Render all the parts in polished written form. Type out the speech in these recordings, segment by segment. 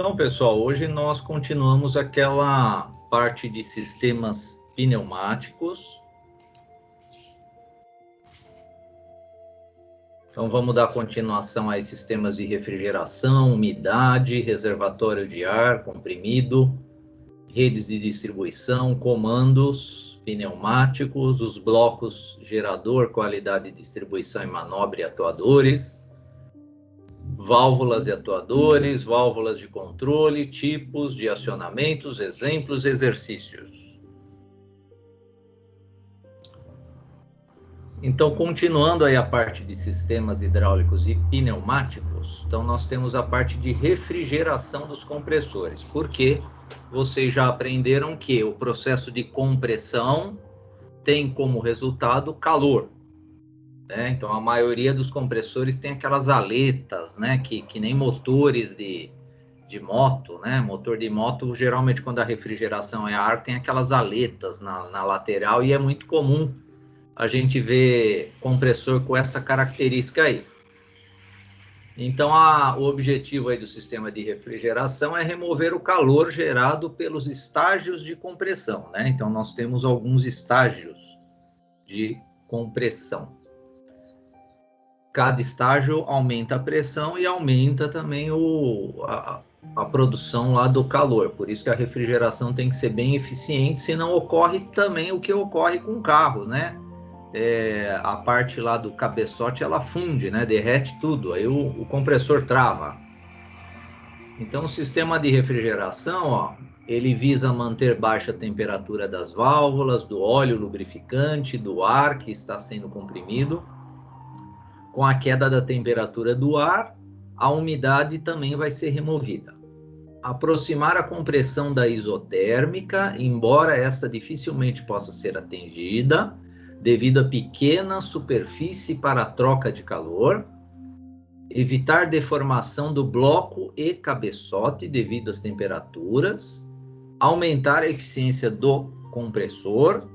Então, pessoal, hoje nós continuamos aquela parte de sistemas pneumáticos. Então, vamos dar continuação a sistemas de refrigeração, umidade, reservatório de ar, comprimido, redes de distribuição, comandos pneumáticos, os blocos gerador, qualidade de distribuição e manobra e atuadores, válvulas e atuadores, válvulas de controle, tipos de acionamentos, exemplos, exercícios. Então, continuando aí a parte de sistemas hidráulicos e pneumáticos, então nós temos a parte de refrigeração dos compressores, porque vocês já aprenderam que o processo de compressão tem como resultado calor. Então, a maioria dos compressores tem aquelas aletas, né, que nem motores de moto, né? Motor de moto, geralmente, quando a refrigeração é ar, tem aquelas aletas na lateral, e é muito comum a gente ver compressor com essa característica aí. Então, o objetivo aí do sistema de refrigeração é remover o calor gerado pelos estágios de compressão, né? Então, nós temos alguns estágios de compressão. Cada estágio aumenta a pressão e aumenta também a produção lá do calor. Por isso que a refrigeração tem que ser bem eficiente, senão ocorre também o que ocorre com o carro, né? A parte lá do cabeçote, ela funde, né? Derrete tudo, aí o compressor trava. Então, o sistema de refrigeração, ó, ele visa manter baixa a temperatura das válvulas, do óleo lubrificante, do ar que está sendo comprimido. Com a queda da temperatura do ar, a umidade também vai ser removida. Aproximar a compressão da isotérmica, embora esta dificilmente possa ser atingida, devido à pequena superfície para a troca de calor. Evitar deformação do bloco e cabeçote devido às temperaturas. Aumentar a eficiência do compressor.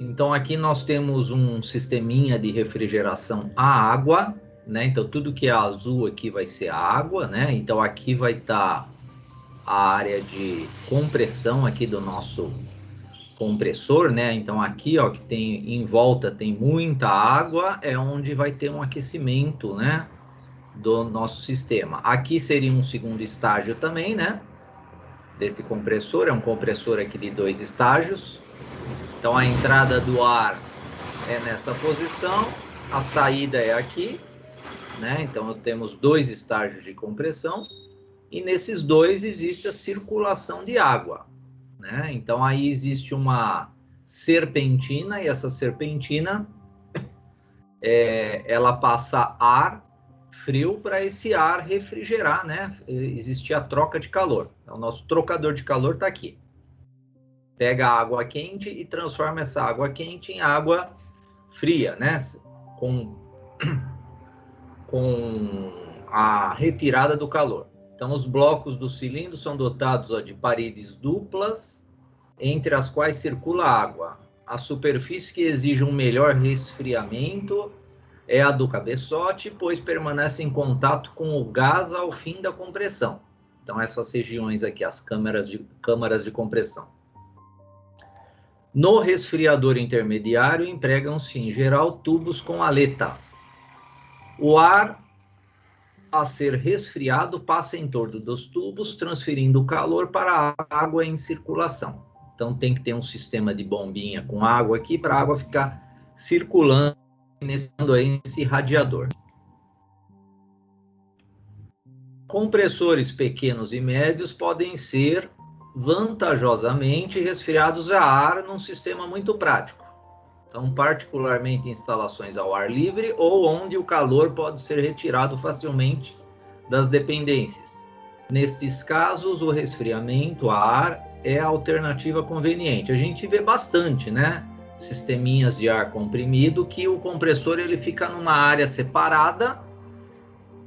Então, aqui nós temos um sisteminha de refrigeração a água, né? Então, tudo que é azul aqui vai ser água, né? Então, aqui vai estar a área de compressão aqui do nosso compressor, né? Então, aqui, ó, que tem em volta tem muita água, é onde vai ter um aquecimento, né? Do nosso sistema. Aqui seria um segundo estágio também, né? Desse compressor, é um compressor aqui de 2 estágios. Então, a entrada do ar é nessa posição, a saída é aqui, né? Então, temos 2 estágios de compressão, e nesses 2 existe a circulação de água, né? Então, aí existe uma serpentina, e essa serpentina, ela passa ar frio para esse ar refrigerar, né? Existe a troca de calor. Então, o nosso trocador de calor está aqui. Pega a água quente e transforma essa água quente em água fria, né? Com a retirada do calor. Então, os blocos do cilindro são dotados de paredes duplas, entre as quais circula água. A superfície que exige um melhor resfriamento é a do cabeçote, pois permanece em contato com o gás ao fim da compressão. Então, essas regiões aqui, as câmaras de compressão. No resfriador intermediário, empregam-se, em geral, tubos com aletas. O ar a ser resfriado passa em torno dos tubos, transferindo o calor para a água em circulação. Então, tem que ter um sistema de bombinha com água aqui, para a água ficar circulando nesse radiador. Compressores pequenos e médios podem ser vantajosamente resfriados a ar num sistema muito prático. Então, particularmente em instalações ao ar livre ou onde o calor pode ser retirado facilmente das dependências. Nestes casos, o resfriamento a ar é a alternativa conveniente. A gente vê bastante, né? Sisteminhas de ar comprimido que o compressor ele fica numa área separada.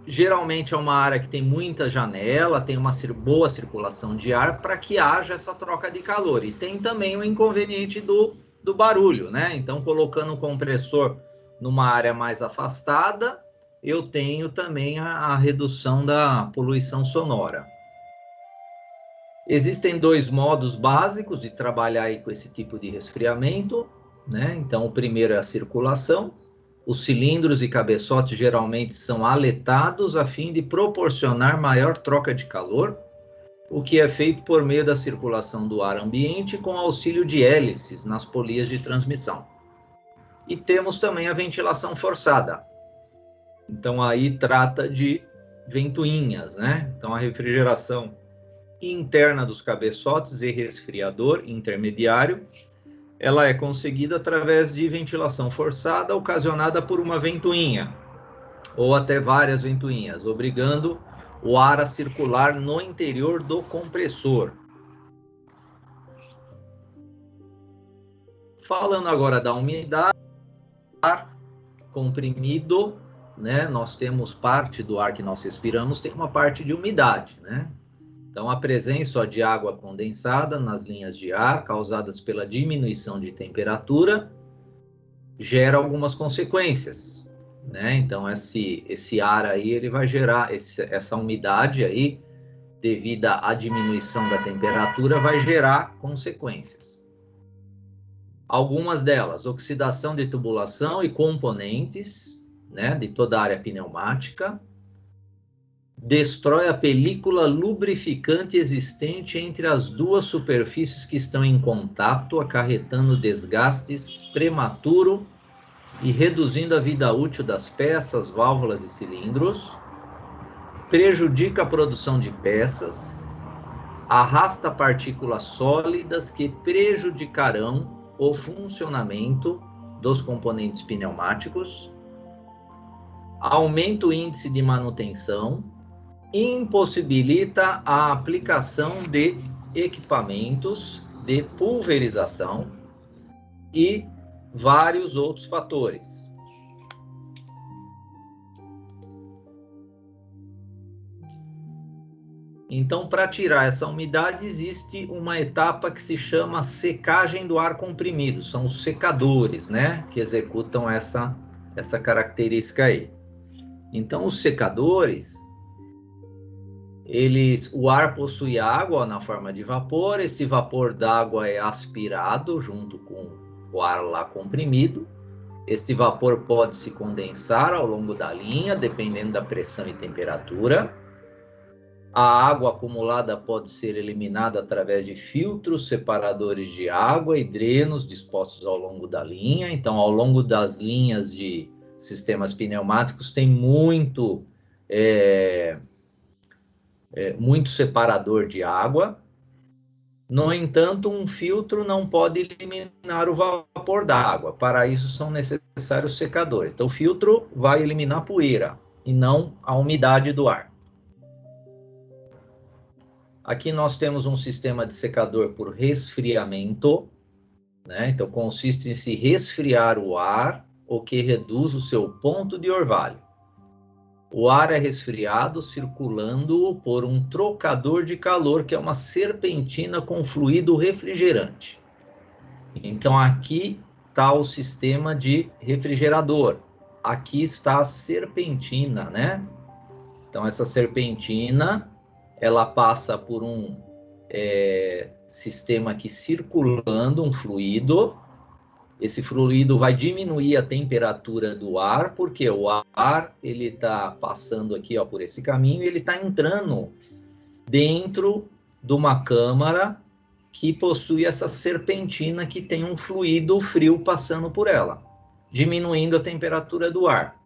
Geralmente é uma área que tem muita janela, tem uma boa circulação de ar para que haja essa troca de calor. E tem também o inconveniente do barulho, né? Então, colocando o compressor numa área mais afastada, eu tenho também a redução da poluição sonora. Existem dois modos básicos de trabalhar aí com esse tipo de resfriamento, né? Então, o primeiro é a circulação. Os cilindros e cabeçotes geralmente são aletados a fim de proporcionar maior troca de calor, o que é feito por meio da circulação do ar ambiente com auxílio de hélices nas polias de transmissão. E temos também a ventilação forçada. Então, aí trata de ventoinhas, né? Então, a refrigeração interna dos cabeçotes e resfriador intermediário, ela é conseguida através de ventilação forçada ocasionada por uma ventoinha, ou até várias ventoinhas, obrigando o ar a circular no interior do compressor. Falando agora da umidade, ar comprimido, né? Nós temos parte do ar que nós respiramos, tem uma parte de umidade, né? Então, a presença de água condensada nas linhas de ar, causadas pela diminuição de temperatura, gera algumas consequências, né? Então, esse ar aí, ele vai gerar, essa umidade aí, devido à diminuição da temperatura, vai gerar consequências. Algumas delas, oxidação de tubulação e componentes, né, de toda a área pneumática, destrói a película lubrificante existente entre as duas superfícies que estão em contato, acarretando desgastes prematuro e reduzindo a vida útil das peças, válvulas e cilindros, prejudica a produção de peças, arrasta partículas sólidas que prejudicarão o funcionamento dos componentes pneumáticos, aumenta o índice de manutenção, impossibilita a aplicação de equipamentos de pulverização e vários outros fatores. Então, para tirar essa umidade, existe uma etapa que se chama secagem do ar comprimido. São os secadores, né, que executam essa característica aí. Então, os secadores, o ar possui água na forma de vapor, esse vapor d'água é aspirado junto com o ar lá comprimido. Esse vapor pode se condensar ao longo da linha, dependendo da pressão e temperatura. A água acumulada pode ser eliminada através de filtros separadores de água e drenos dispostos ao longo da linha. Então, ao longo das linhas de sistemas pneumáticos, tem muito separador de água. No entanto, um filtro não pode eliminar o vapor d'água. Para isso, são necessários secadores. Então, o filtro vai eliminar a poeira e não a umidade do ar. Aqui nós temos um sistema de secador por resfriamento, né? Então, consiste em se resfriar o ar, o que reduz o seu ponto de orvalho. O ar é resfriado circulando por um trocador de calor, que é uma serpentina com fluido refrigerante. Então, aqui está o sistema de refrigerador. Aqui está a serpentina, né? Então, essa serpentina, ela passa por um sistema aqui circulando um fluido. Esse fluido vai diminuir a temperatura do ar, porque o ar ele está passando aqui, ó, por esse caminho, e ele está entrando dentro de uma câmara que possui essa serpentina que tem um fluido frio passando por ela, diminuindo a temperatura do ar.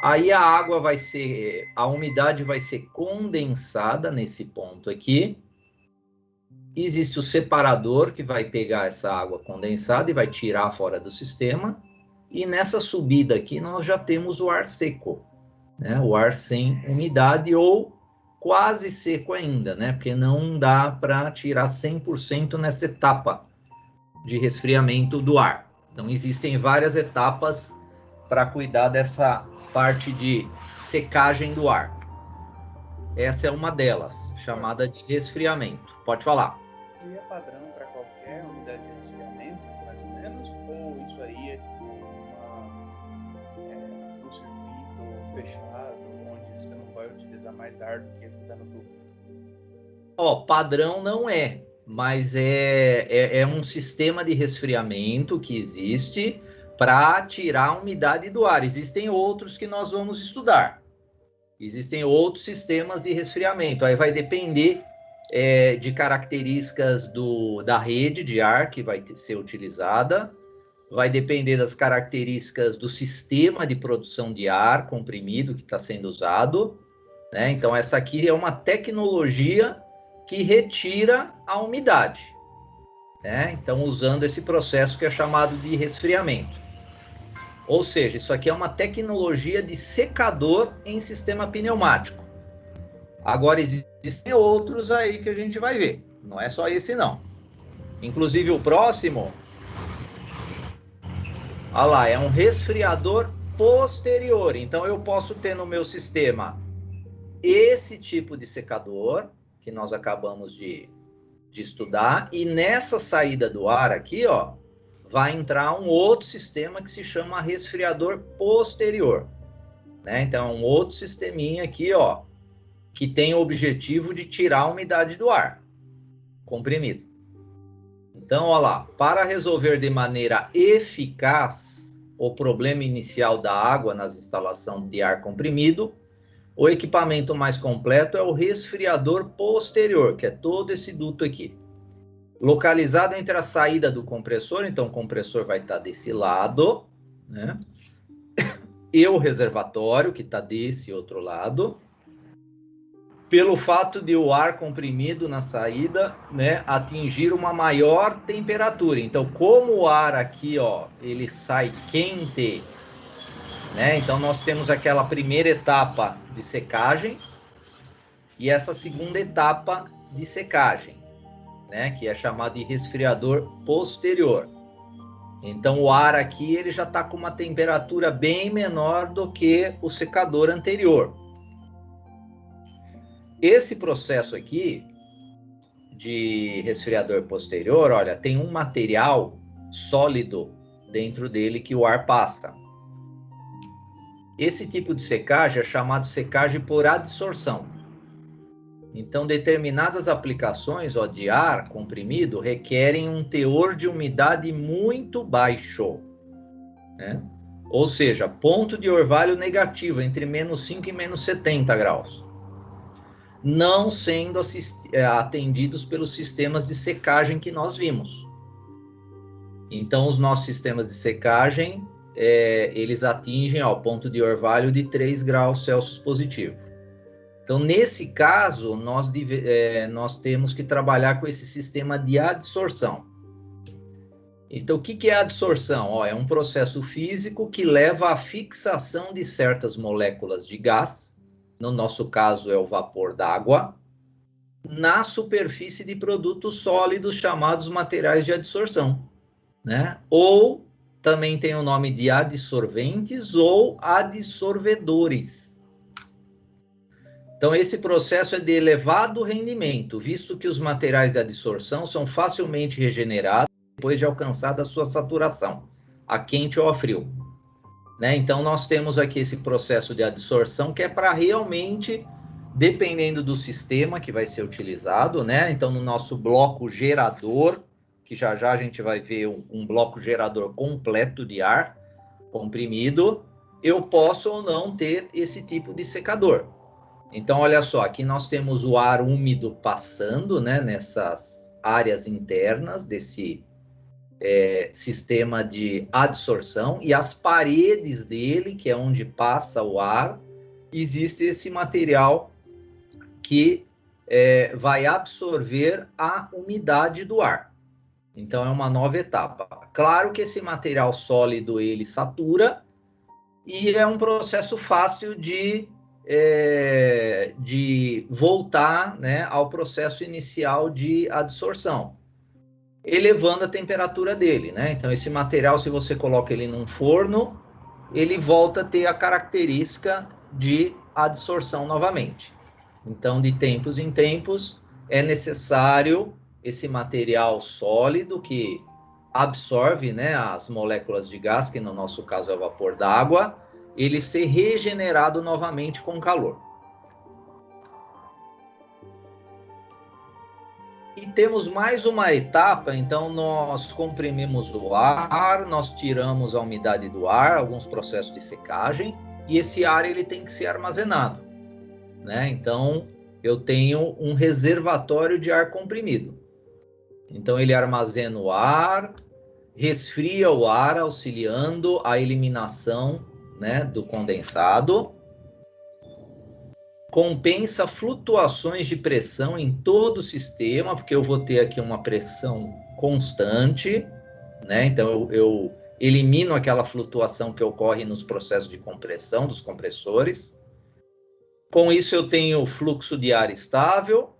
Aí a umidade vai ser condensada nesse ponto aqui. Existe o separador que vai pegar essa água condensada e vai tirar fora do sistema. E nessa subida aqui nós já temos o ar seco, né? O ar sem umidade ou quase seco ainda, né? Porque não dá para tirar 100% nessa etapa de resfriamento do ar. Então existem várias etapas para cuidar dessa parte de secagem do ar. Essa é uma delas, chamada de resfriamento. Pode falar. E é padrão para qualquer unidade de resfriamento, mais ou menos? Ou isso aí é tipo um circuito fechado, onde você não vai utilizar mais ar do que esse que está no tubo? Ó, padrão não é, mas é um sistema de resfriamento que existe para tirar a umidade do ar. Existem outros que nós vamos estudar. Existem outros sistemas de resfriamento. Aí vai depender de características da rede de ar que vai ser utilizada, vai depender das características do sistema de produção de ar comprimido que está sendo usado, né? Então, essa aqui é uma tecnologia que retira a umidade, né? Então, usando esse processo que é chamado de resfriamento. Ou seja, isso aqui é uma tecnologia de secador em sistema pneumático. Agora, existem outros aí que a gente vai ver. Não é só esse, não. Inclusive, o próximo... Olha lá, é um resfriador posterior. Então, eu posso ter no meu sistema esse tipo de secador, que nós acabamos de estudar. E nessa saída do ar aqui, ó, vai entrar um outro sistema que se chama resfriador posterior, né? Então, um outro sisteminha aqui, ó, que tem o objetivo de tirar a umidade do ar comprimido. Então, ó lá, para resolver de maneira eficaz o problema inicial da água nas instalações de ar comprimido, o equipamento mais completo é o resfriador posterior, que é todo esse duto aqui. Localizado entre a saída do compressor, então o compressor vai estar desse lado, né? E o reservatório, que está desse outro lado. Pelo fato de o ar comprimido na saída, né, atingir uma maior temperatura. Então, como o ar aqui, ó, ele sai quente, né? Então, nós temos aquela primeira etapa de secagem e essa segunda etapa de secagem, né, que é chamado de resfriador posterior. Então, o ar aqui ele já está com uma temperatura bem menor do que o secador anterior. Esse processo aqui de resfriador posterior, olha, tem um material sólido dentro dele que o ar passa. Esse tipo de secagem é chamado secagem por adsorção. Então, determinadas aplicações, ó, de ar comprimido requerem um teor de umidade muito baixo, né? Ou seja, ponto de orvalho negativo, entre menos 5 e menos 70 graus. Não sendo atendidos pelos sistemas de secagem que nós vimos. Então, os nossos sistemas de secagem, eles atingem o ponto de orvalho de 3 graus Celsius positivo. Então, nesse caso, nós temos que trabalhar com esse sistema de adsorção. Então, o que é a adsorção? É um processo físico que leva à fixação de certas moléculas de gás, no nosso caso é o vapor d'água, na superfície de produtos sólidos chamados materiais de adsorção, né? Ou também tem o nome de adsorventes ou adsorvedores. Então, esse processo é de elevado rendimento, visto que os materiais de adsorção são facilmente regenerados depois de alcançada a sua saturação, a quente ou a frio, né? Então, nós temos aqui esse processo de adsorção que é para realmente, dependendo do sistema que vai ser utilizado, né? Então, no nosso bloco gerador, que já já a gente vai ver um bloco gerador completo de ar comprimido, eu posso ou não ter esse tipo de secador. Então, olha só, aqui nós temos o ar úmido passando, né, nessas áreas internas desse sistema de adsorção, e as paredes dele, que é onde passa o ar, existe esse material que vai absorver a umidade do ar. Então, é uma nova etapa. Claro que esse material sólido, ele satura, e é um processo fácil de voltar, né, ao processo inicial de adsorção, elevando a temperatura dele, né? Então, esse material, se você coloca ele num forno, ele volta a ter a característica de adsorção novamente. Então, de tempos em tempos, é necessário esse material sólido que absorve, né, as moléculas de gás, que no nosso caso é o vapor d'água, ele ser regenerado novamente com calor. E temos mais uma etapa, então nós comprimimos o ar, nós tiramos a umidade do ar, alguns processos de secagem, e esse ar ele tem que ser armazenado, né? Então eu tenho um reservatório de ar comprimido. Então ele armazena o ar, resfria o ar, auxiliando a eliminação, né, do condensado, compensa flutuações de pressão em todo o sistema, porque eu vou ter aqui uma pressão constante, né? Então eu elimino aquela flutuação que ocorre nos processos de compressão dos compressores. Com isso eu tenho fluxo de ar estável,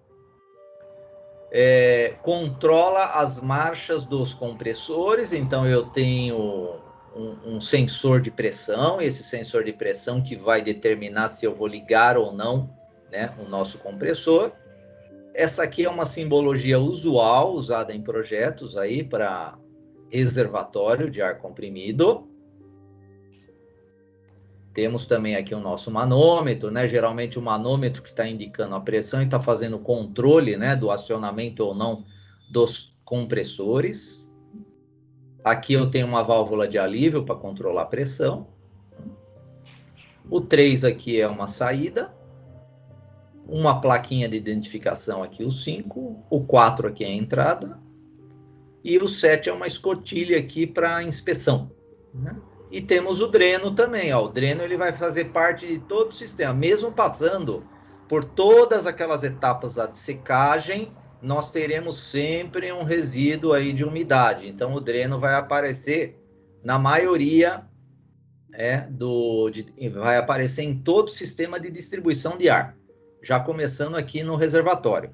controla as marchas dos compressores, então eu tenho um sensor de pressão, esse sensor de pressão que vai determinar se eu vou ligar ou não, né, o nosso compressor. Essa aqui é uma simbologia usual, usada em projetos aí para reservatório de ar comprimido. Temos também aqui o nosso manômetro, né? Geralmente o manômetro que está indicando a pressão e está fazendo o controle, né, do acionamento ou não dos compressores. Aqui eu tenho uma válvula de alívio para controlar a pressão. O 3 aqui é uma saída. Uma plaquinha de identificação aqui, o 5. O 4 aqui é a entrada. E o 7 é uma escotilha aqui para inspeção, né? E temos o dreno também, ó. O dreno ele vai fazer parte de todo o sistema, mesmo passando por todas aquelas etapas lá de secagem, nós teremos sempre um resíduo aí de umidade. Então o dreno vai aparecer na maioria vai aparecer em todo o sistema de distribuição de ar, já começando aqui no reservatório.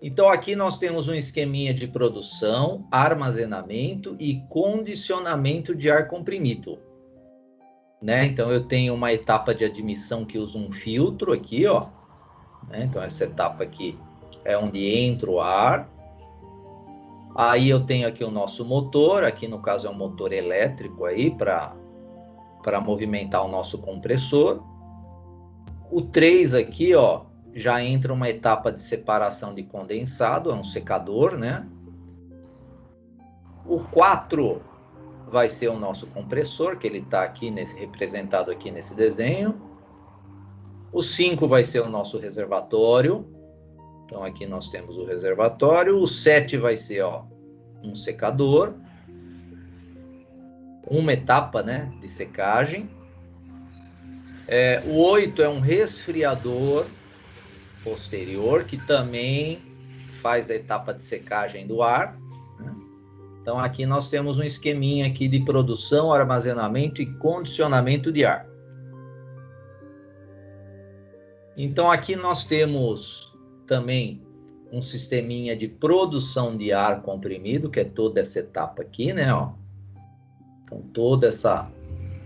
Então, aqui nós temos um esqueminha de produção, armazenamento e condicionamento de ar comprimido, né? Então, eu tenho uma etapa de admissão que usa um filtro aqui, ó, né? Então, essa etapa aqui é onde entra o ar. Aí eu tenho aqui o nosso motor, aqui no caso é um motor elétrico aí para movimentar o nosso compressor. O 3 aqui, ó, já entra uma etapa de separação de condensado, é um secador, né? O 4 vai ser o nosso compressor, que ele está aqui representado aqui nesse desenho. O 5 vai ser o nosso reservatório. Então aqui nós temos o reservatório. O 7 vai ser, ó, um secador. Uma etapa, né, de secagem. O 8 é um resfriador posterior, que também faz a etapa de secagem do ar, né? Então aqui nós temos um esqueminha aqui de produção, armazenamento e condicionamento de ar. Então aqui nós temos também um sisteminha de produção de ar comprimido, que é toda essa etapa aqui, né, ó. Então toda essa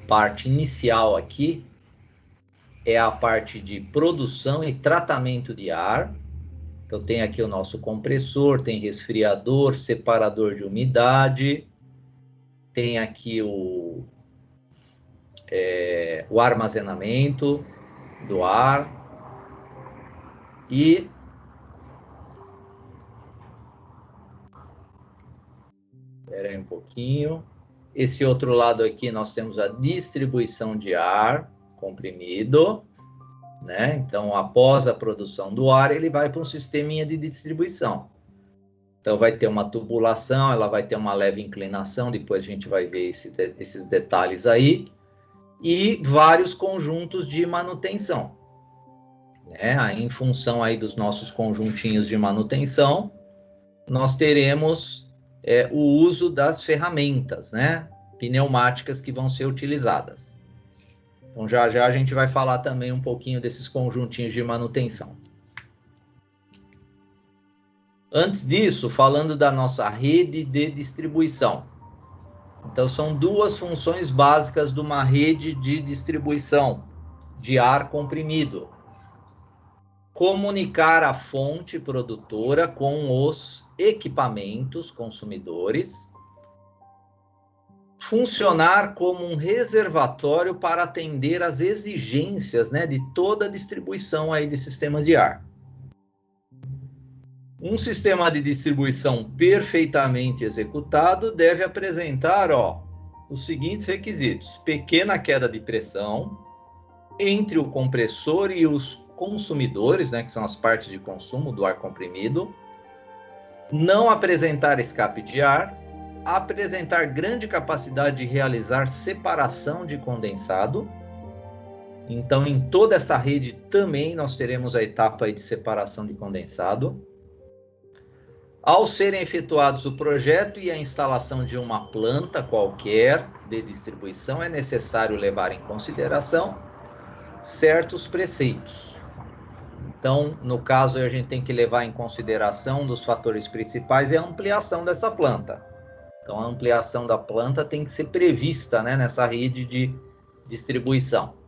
parte inicial aqui é a parte de produção e tratamento de ar. Então tem aqui o nosso compressor, tem resfriador, separador de umidade, tem aqui o armazenamento do ar e espera aí um pouquinho. Esse outro lado aqui nós temos a distribuição de ar comprimido, né? Então, após a produção do ar, ele vai para um sisteminha de distribuição. Então, vai ter uma tubulação, ela vai ter uma leve inclinação, depois a gente vai ver esses detalhes aí, e vários conjuntos de manutenção, né? Aí, em função aí dos nossos conjuntinhos de manutenção, nós teremos o uso das ferramentas, né, pneumáticas que vão ser utilizadas. Então, já a gente vai falar também um pouquinho desses conjuntinhos de manutenção. Antes disso, falando da nossa rede de distribuição. Então, são duas funções básicas de uma rede de distribuição de ar comprimido: comunicar a fonte produtora com os equipamentos consumidores funcionar como um reservatório para atender às exigências, né, de toda a distribuição aí de sistemas de ar. Um sistema de distribuição perfeitamente executado deve apresentar, os seguintes requisitos: pequena queda de pressão entre o compressor e os consumidores, né, que são as partes de consumo do ar comprimido, não apresentar escape de ar, apresentar grande capacidade de realizar separação de condensado. Então, em toda essa rede também nós teremos a etapa aí de separação de condensado. Ao serem efetuados o projeto e a instalação de uma planta qualquer de distribuição, é necessário levar em consideração certos preceitos. Então, no caso, a gente tem que levar em consideração, um dos fatores principais é a ampliação dessa planta. Então, a ampliação da planta tem que ser prevista, né, nessa rede de distribuição.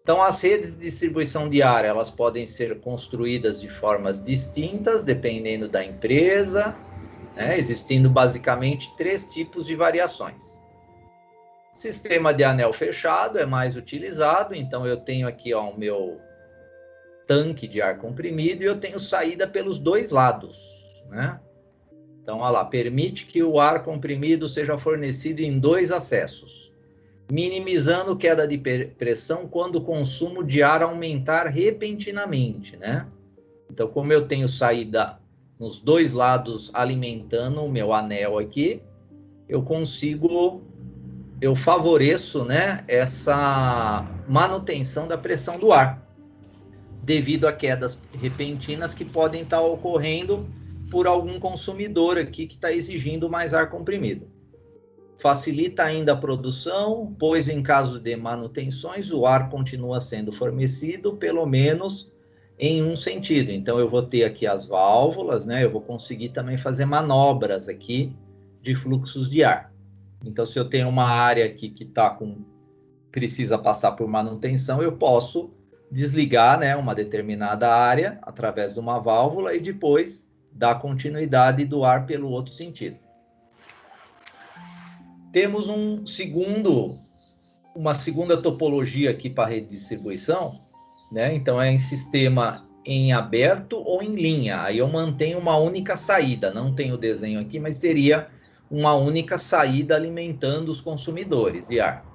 Então, as redes de distribuição de ar, elas podem ser construídas de formas distintas, dependendo da empresa, né, existindo basicamente 3 tipos de variações. Sistema de anel fechado é mais utilizado, então eu tenho aqui o meu tanque de ar comprimido e eu tenho saída pelos 2 lados, né? Então, olha lá, permite que o ar comprimido seja fornecido em 2 acessos, minimizando queda de pressão quando o consumo de ar aumentar repentinamente, né? Então, como eu tenho saída nos 2 lados alimentando o meu anel aqui, eu favoreço, né, essa manutenção da pressão do ar, devido a quedas repentinas que podem estar ocorrendo por algum consumidor aqui que está exigindo mais ar comprimido. Facilita ainda a produção, pois em caso de manutenções, o ar continua sendo fornecido, pelo menos em um sentido. Então, eu vou ter aqui as válvulas, né? Eu vou conseguir também fazer manobras aqui de fluxos de ar. Então, se eu tenho uma área aqui que precisa passar por manutenção, eu posso desligar, né, uma determinada área através de uma válvula e depois dar continuidade do ar pelo outro sentido. Temos uma segunda topologia aqui para a rede de distribuição, né? Então, é em sistema em aberto ou em linha. Aí eu mantenho uma única saída, não tenho o desenho aqui, mas seria uma única saída alimentando os consumidores de ar.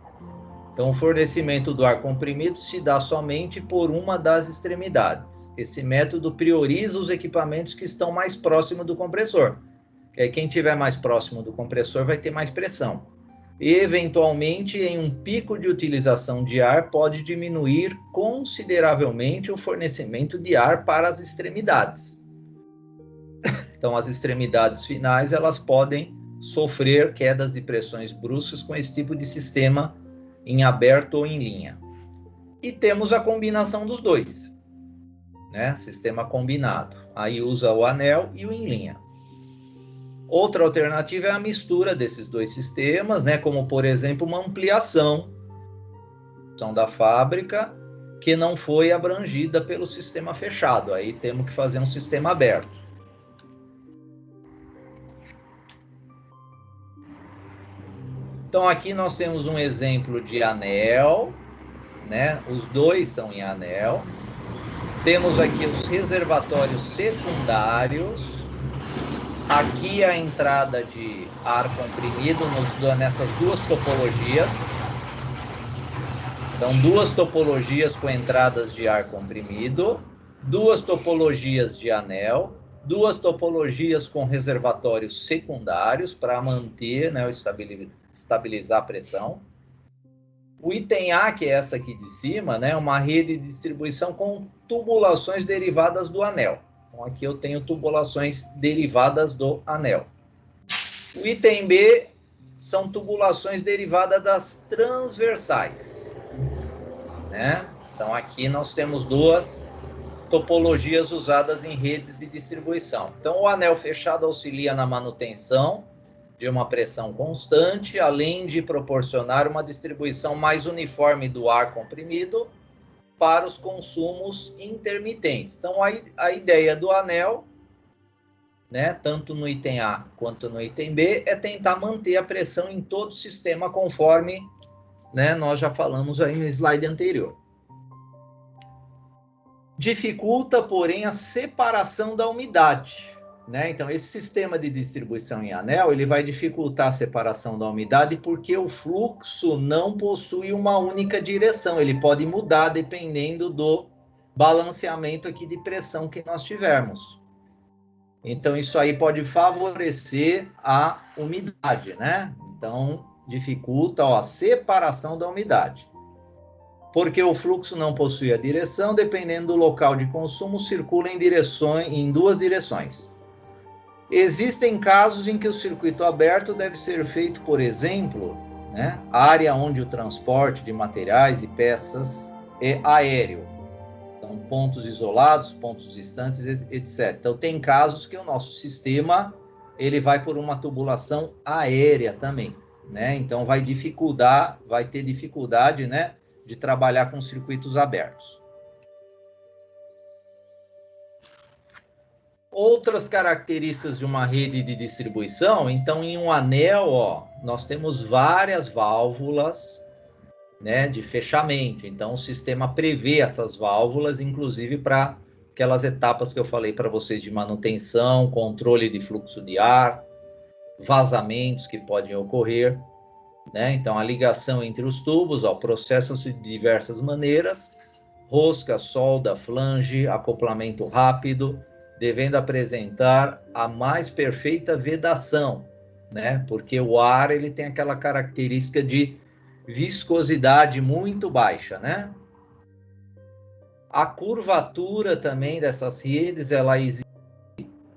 Então, o fornecimento do ar comprimido se dá somente por uma das extremidades. Esse método prioriza os equipamentos que estão mais próximos do compressor. Quem estiver mais próximo do compressor vai ter mais pressão. E, eventualmente, em um pico de utilização de ar, pode diminuir consideravelmente o fornecimento de ar para as extremidades. Então, as extremidades finais, elas podem sofrer quedas de pressões bruscas com esse tipo de sistema em aberto ou em linha. E temos a combinação dos dois, né? Sistema combinado. Aí usa o anel e o em linha. Outra alternativa é a mistura desses 2 sistemas, né? Como, por exemplo, uma ampliação da fábrica que não foi abrangida pelo sistema fechado. Aí temos que fazer um sistema aberto. Então, aqui nós temos um exemplo de anel, né? Os 2 são em anel. Temos aqui os reservatórios secundários. Aqui a entrada de ar comprimido nessas 2 topologias. Então, 2 topologias com entradas de ar comprimido, 2 topologias de anel, 2 topologias com reservatórios secundários para manter, né, estabilizar a pressão. O item A, que é essa aqui de cima, né, uma rede de distribuição com tubulações derivadas do anel. Então, aqui eu tenho tubulações derivadas do anel. O item B são tubulações derivadas das transversais, né? Então, aqui nós temos 2 topologias usadas em redes de distribuição. Então, o anel fechado auxilia na manutenção de uma pressão constante, além de proporcionar uma distribuição mais uniforme do ar comprimido para os consumos intermitentes. Então, a ideia do anel né, tanto no item A quanto no item B, é tentar manter a pressão em todo o sistema conforme, né, nós já falamos aí no slide anterior. Dificulta, porém, a separação da umidade, né? Então, esse sistema de distribuição em anel, ele vai dificultar a separação da umidade porque o fluxo não possui uma única direção, ele pode mudar dependendo do balanceamento aqui de pressão que nós tivermos. Então, isso aí pode favorecer a umidade, né? Então, dificulta a separação da umidade. Porque o fluxo não possui a direção, dependendo do local de consumo, circula em duas direções. Existem casos em que o circuito aberto deve ser feito, por exemplo, né, área onde o transporte de materiais e peças é aéreo. Então, pontos isolados, pontos distantes, etc. Então, tem casos que o nosso sistema ele vai por uma tubulação aérea também, né? Então, vai ter dificuldade, né, de trabalhar com circuitos abertos. Outras características de uma rede de distribuição, então em um anel, ó, nós temos várias válvulas, né, de fechamento. Então o sistema prevê essas válvulas, inclusive para aquelas etapas que eu falei para vocês de manutenção, controle de fluxo de ar, vazamentos que podem ocorrer, né? Então a ligação entre os tubos, ó, processa-se de diversas maneiras: rosca, solda, flange, acoplamento rápido, devendo apresentar a mais perfeita vedação, né? Porque o ar ele tem aquela característica de viscosidade muito baixa, né? A curvatura também dessas redes, ela existe,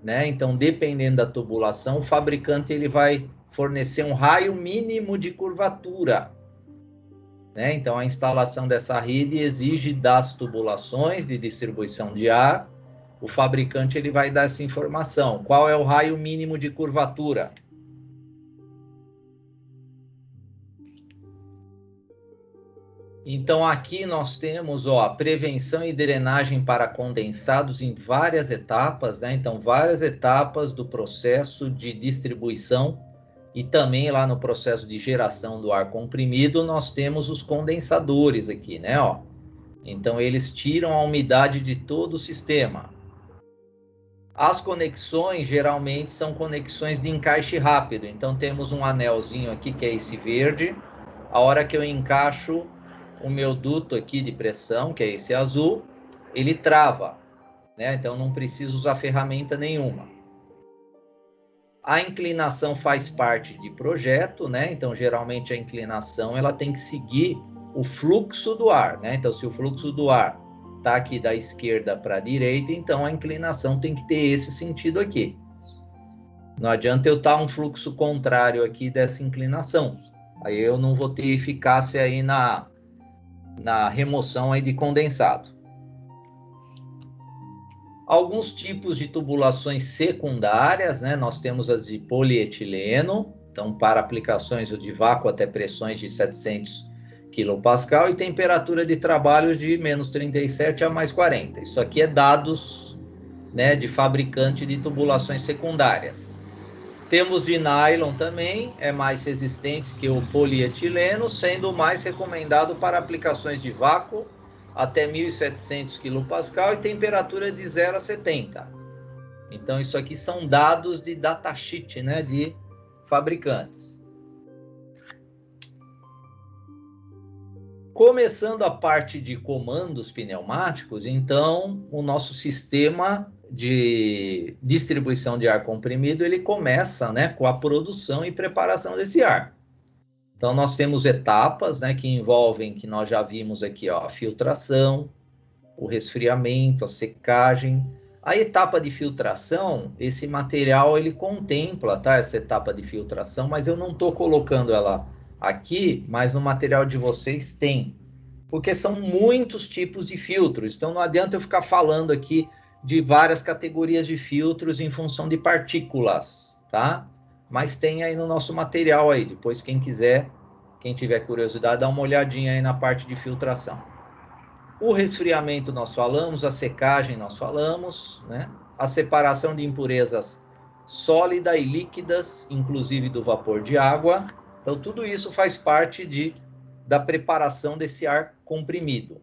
né? Então, dependendo da tubulação, o fabricante ele vai fornecer um raio mínimo de curvatura, né? Então, a instalação dessa rede exige das tubulações de distribuição de ar. O fabricante ele vai dar essa informação. Qual é o raio mínimo de curvatura? Então, aqui nós temos, ó, a prevenção e drenagem para condensados em várias etapas, né? Então, várias etapas do processo de distribuição e também lá no processo de geração do ar comprimido, nós temos os condensadores aqui, né? Ó. Então, eles tiram a umidade de todo o sistema. As conexões, geralmente, são conexões de encaixe rápido. Então, temos um anelzinho aqui, que é esse verde. A hora que eu encaixo o meu duto aqui de pressão, que é esse azul, ele trava, né? Então, não preciso usar ferramenta nenhuma. A inclinação faz parte de projeto, né? Então, geralmente, a inclinação ela tem que seguir o fluxo do ar, né? Então, se o fluxo do ar está aqui da esquerda para a direita, então a inclinação tem que ter esse sentido aqui. Não adianta eu estar um fluxo contrário aqui dessa inclinação. Aí eu não vou ter eficácia aí na remoção aí de condensado. Alguns tipos de tubulações secundárias, né? Nós temos as de polietileno, então para aplicações de vácuo até pressões de 700 kPa e temperatura de trabalho de menos 37 a mais 40. Isso aqui é dados, né, de fabricante de tubulações secundárias. Temos de nylon também, é mais resistente que o polietileno, sendo mais recomendado para aplicações de vácuo até 1.700 kPa e temperatura de 0 a 70. Então, isso aqui são dados de datasheet, né, de fabricantes. Começando a parte de comandos pneumáticos, então, o nosso sistema de distribuição de ar comprimido, ele começa, né, com a produção e preparação desse ar. Então, nós temos etapas, né, que envolvem, que nós já vimos aqui, ó, a filtração, o resfriamento, a secagem. A etapa de filtração, esse material, ele contempla, tá, essa etapa de filtração, mas eu não estou colocando ela aqui, mas no material de vocês tem. Porque são muitos tipos de filtros, então não adianta eu ficar falando aqui de várias categorias de filtros em função de partículas, tá? Mas tem aí no nosso material aí, depois quem quiser, quem tiver curiosidade, dá uma olhadinha aí na parte de filtração. O resfriamento nós falamos, a secagem nós falamos, né? A separação de impurezas sólida e líquidas, inclusive do vapor de água. Então, tudo isso faz parte da preparação desse ar comprimido.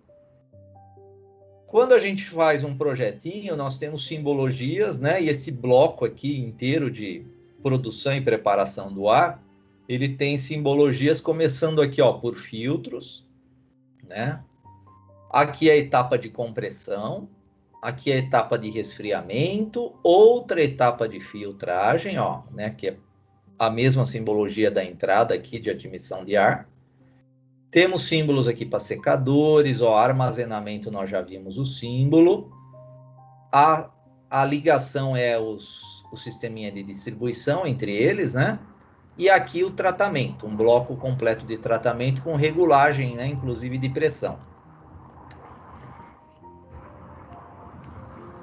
Quando a gente faz um projetinho, nós temos simbologias, né? E esse bloco aqui inteiro de produção e preparação do ar, ele tem simbologias começando aqui, ó, por filtros, né? Aqui é a etapa de compressão, aqui é a etapa de resfriamento, outra etapa de filtragem, ó, né? Que é a mesma simbologia da entrada aqui de admissão de ar. Temos símbolos aqui para secadores, ó, armazenamento, nós já vimos o símbolo. A ligação é o sisteminha de distribuição entre eles, né? E aqui o tratamento, um bloco completo de tratamento com regulagem, né? Inclusive de pressão.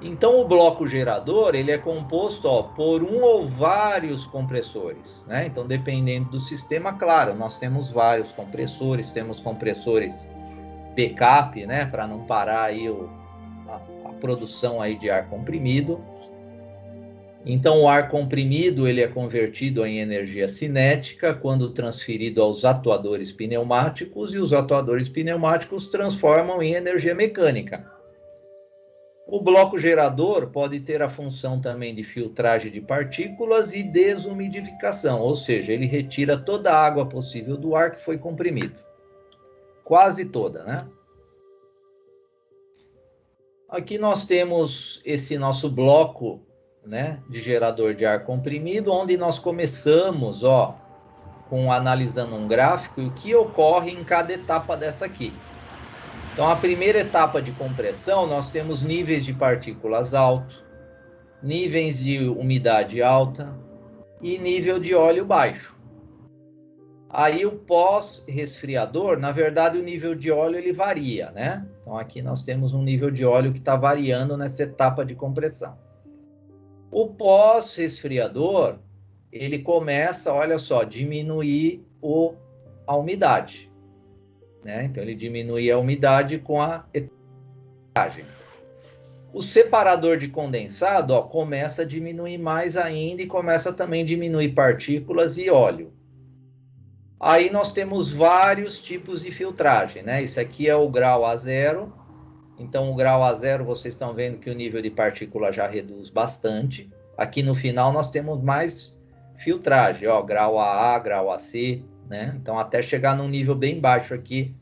Então, o bloco gerador, ele é composto, ó, por um ou vários compressores, né? Então, dependendo do sistema, claro, nós temos vários compressores, temos compressores backup, né? Para não parar aí a produção aí de ar comprimido. Então, o ar comprimido, ele é convertido em energia cinética quando transferido aos atuadores pneumáticos, e os atuadores pneumáticos transformam em energia mecânica. O bloco gerador pode ter a função também de filtragem de partículas e desumidificação, ou seja, ele retira toda a água possível do ar que foi comprimido. Quase toda, né? Aqui nós temos esse nosso bloco, né, de gerador de ar comprimido, onde nós começamos, ó, analisando um gráfico e o que ocorre em cada etapa dessa aqui. Então, a primeira etapa de compressão, nós temos níveis de partículas altos, níveis de umidade alta e nível de óleo baixo. Aí, o pós-resfriador, na verdade, o nível de óleo ele varia, né? Então, aqui nós temos um nível de óleo que está variando nessa etapa de compressão. O pós-resfriador, ele começa, olha só, diminuir a umidade. Né? Então, ele diminui a umidade com a etagem. O separador de condensado, ó, começa a diminuir mais ainda e começa também a diminuir partículas e óleo. Aí nós temos vários tipos de filtragem, né? Esse aqui é o grau A0. Então, o grau A0, vocês estão vendo que o nível de partícula já reduz bastante. Aqui no final nós temos mais filtragem, ó, grau AA, grau AC, né? Então, até chegar num nível bem baixo aqui,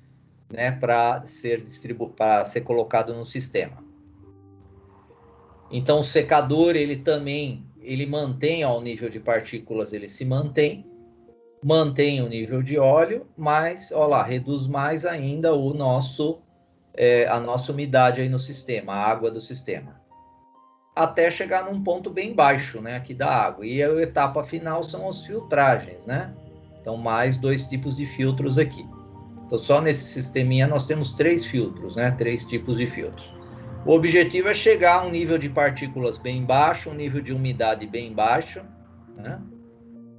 né, para ser colocado no sistema. Então, o secador, ele também, ele mantém, ó, o nível de partículas, ele se mantém o nível de óleo, mas, ó lá, reduz mais ainda a nossa umidade aí no sistema, a água do sistema. Até chegar num ponto bem baixo, né, aqui da água. E a etapa final são as filtragens, né? Então, mais dois tipos de filtros aqui. Então, só nesse sisteminha nós temos 3 filtros, né? 3 tipos de filtros. O objetivo é chegar a um nível de partículas bem baixo, um nível de umidade bem baixo, né?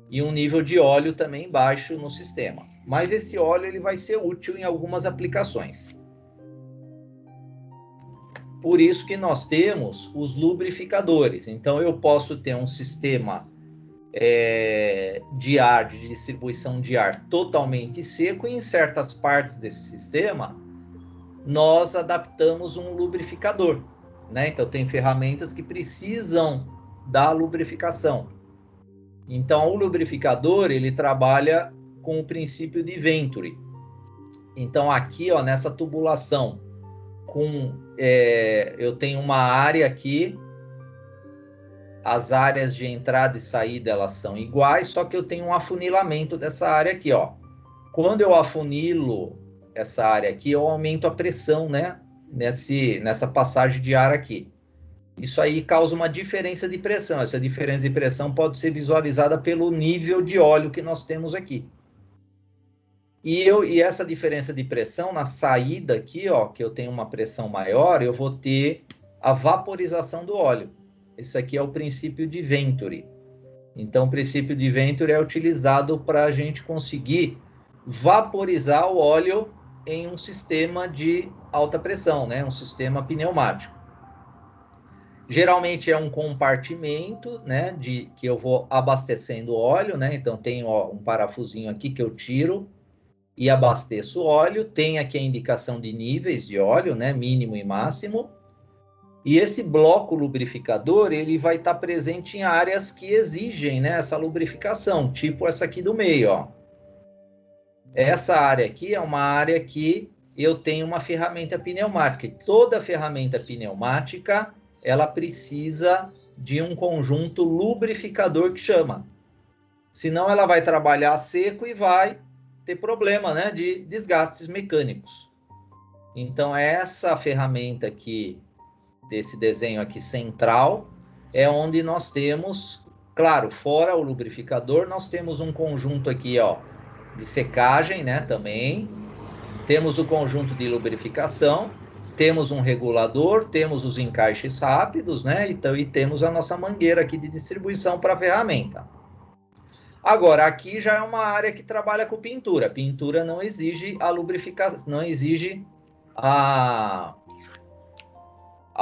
E um nível de óleo também baixo no sistema. Mas esse óleo ele vai ser útil em algumas aplicações. Por isso que nós temos os lubrificadores. Então, eu posso ter um sistema de ar, de distribuição de ar totalmente seco, e em certas partes desse sistema, nós adaptamos um lubrificador, né? Então, tem ferramentas que precisam da lubrificação. Então, o lubrificador, ele trabalha com o princípio de Venturi. Então, aqui, ó, nessa tubulação, eu tenho uma área aqui, as áreas de entrada e saída, elas são iguais, só que eu tenho um afunilamento dessa área aqui, ó. Quando eu afunilo essa área aqui, eu aumento a pressão, né? Nessa passagem de ar aqui. Isso aí causa uma diferença de pressão. Essa diferença de pressão pode ser visualizada pelo nível de óleo que nós temos aqui. E essa diferença de pressão na saída aqui, ó, que eu tenho uma pressão maior, eu vou ter a vaporização do óleo. Esse aqui é o princípio de Venturi. Então, o princípio de Venturi é utilizado para a gente conseguir vaporizar o óleo em um sistema de alta pressão, né? Um sistema pneumático. Geralmente é um compartimento, né, que eu vou abastecendo óleo, né? Então tem um parafusinho aqui que eu tiro e abasteço o óleo. Tem aqui a indicação de níveis de óleo, né, mínimo e máximo. E esse bloco lubrificador, ele vai estar presente em áreas que exigem, né, essa lubrificação, tipo essa aqui do meio, ó. Essa área aqui é uma área que eu tenho uma ferramenta pneumática. E toda ferramenta pneumática, ela precisa de um conjunto lubrificador que chama. Senão ela vai trabalhar seco e vai ter problema, né, de desgastes mecânicos. Então essa ferramenta aqui, desse desenho aqui central, é onde nós temos, claro, fora o lubrificador, nós temos um conjunto aqui, ó, de secagem, né, também. Temos o conjunto de lubrificação, temos um regulador, temos os encaixes rápidos, né, então, e temos a nossa mangueira aqui de distribuição para a ferramenta. Agora, aqui já é uma área que trabalha com pintura. Pintura não exige a lubrificação, não exige a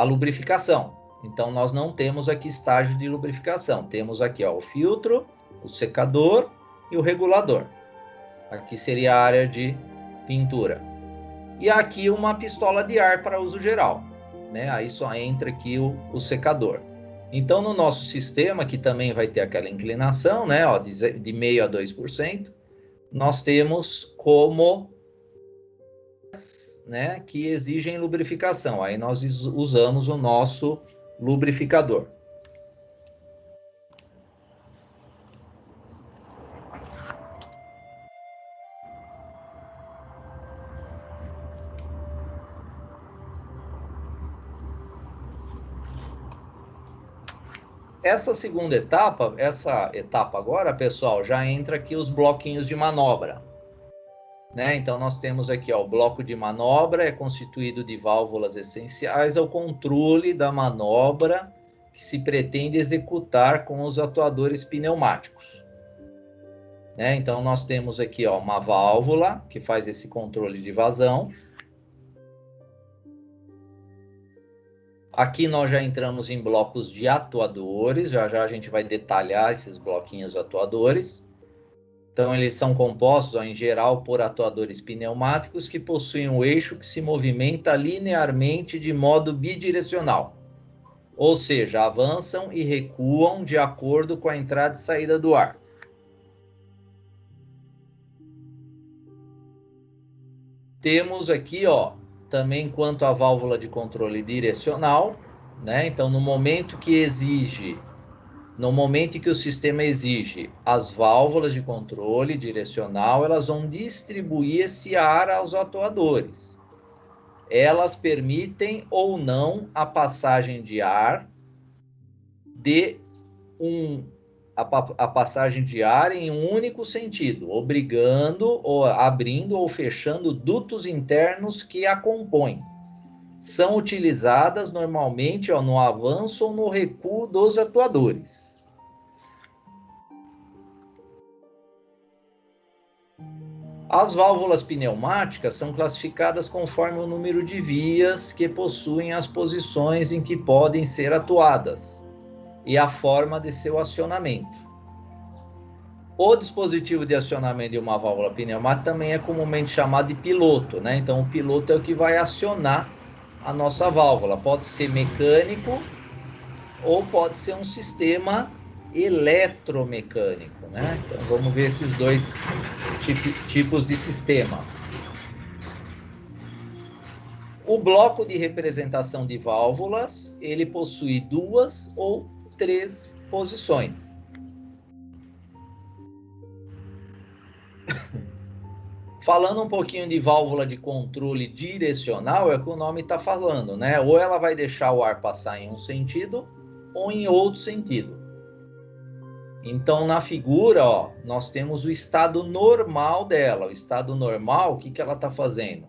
lubrificação. Então, nós não temos aqui estágio de lubrificação. Temos aqui, ó, o filtro, o secador e o regulador. Aqui seria a área de pintura. E aqui uma pistola de ar para uso geral, né? Aí só entra aqui o secador. Então, no nosso sistema, que também vai ter aquela inclinação, né, ó, de 0,5% a 2%, nós temos como, né, que exigem lubrificação. Aí nós usamos o nosso lubrificador. Essa etapa agora, pessoal, já entra aqui os bloquinhos de manobra, né? Então nós temos aqui, ó, o bloco de manobra é constituído de válvulas essenciais ao controle da manobra que se pretende executar com os atuadores pneumáticos, né? Então nós temos aqui, ó, uma válvula que faz esse controle de vazão. Aqui nós já entramos em blocos de atuadores, já já a gente vai detalhar esses bloquinhos atuadores. Então, eles são compostos, ó, em geral, por atuadores pneumáticos que possuem um eixo que se movimenta linearmente de modo bidirecional. Ou seja, avançam e recuam de acordo com a entrada e saída do ar. Temos aqui, ó, também quanto à válvula de controle direcional, né? Então, no momento que o sistema exige as válvulas de controle direcional, elas vão distribuir esse ar aos atuadores. Elas permitem ou não a passagem de ar a passagem de ar em um único sentido, obrigando ou abrindo ou fechando dutos internos que a compõem. São utilizadas normalmente, ó, no avanço ou no recuo dos atuadores. As válvulas pneumáticas são classificadas conforme o número de vias que possuem as posições em que podem ser atuadas e a forma de seu acionamento. O dispositivo de acionamento de uma válvula pneumática também é comumente chamado de piloto, né? Então, o piloto é o que vai acionar a nossa válvula. Pode ser mecânico ou pode ser um sistema eletromecânico, né? Então, vamos ver esses dois tipos de sistemas. O bloco de representação de válvulas, ele possui 2 ou 3 posições. Falando um pouquinho de válvula de controle direcional, é o que o nome está falando, né? Ou ela vai deixar o ar passar em um sentido ou em outro sentido. Então, na figura, ó, nós temos o estado normal dela. O estado normal, o que ela está fazendo?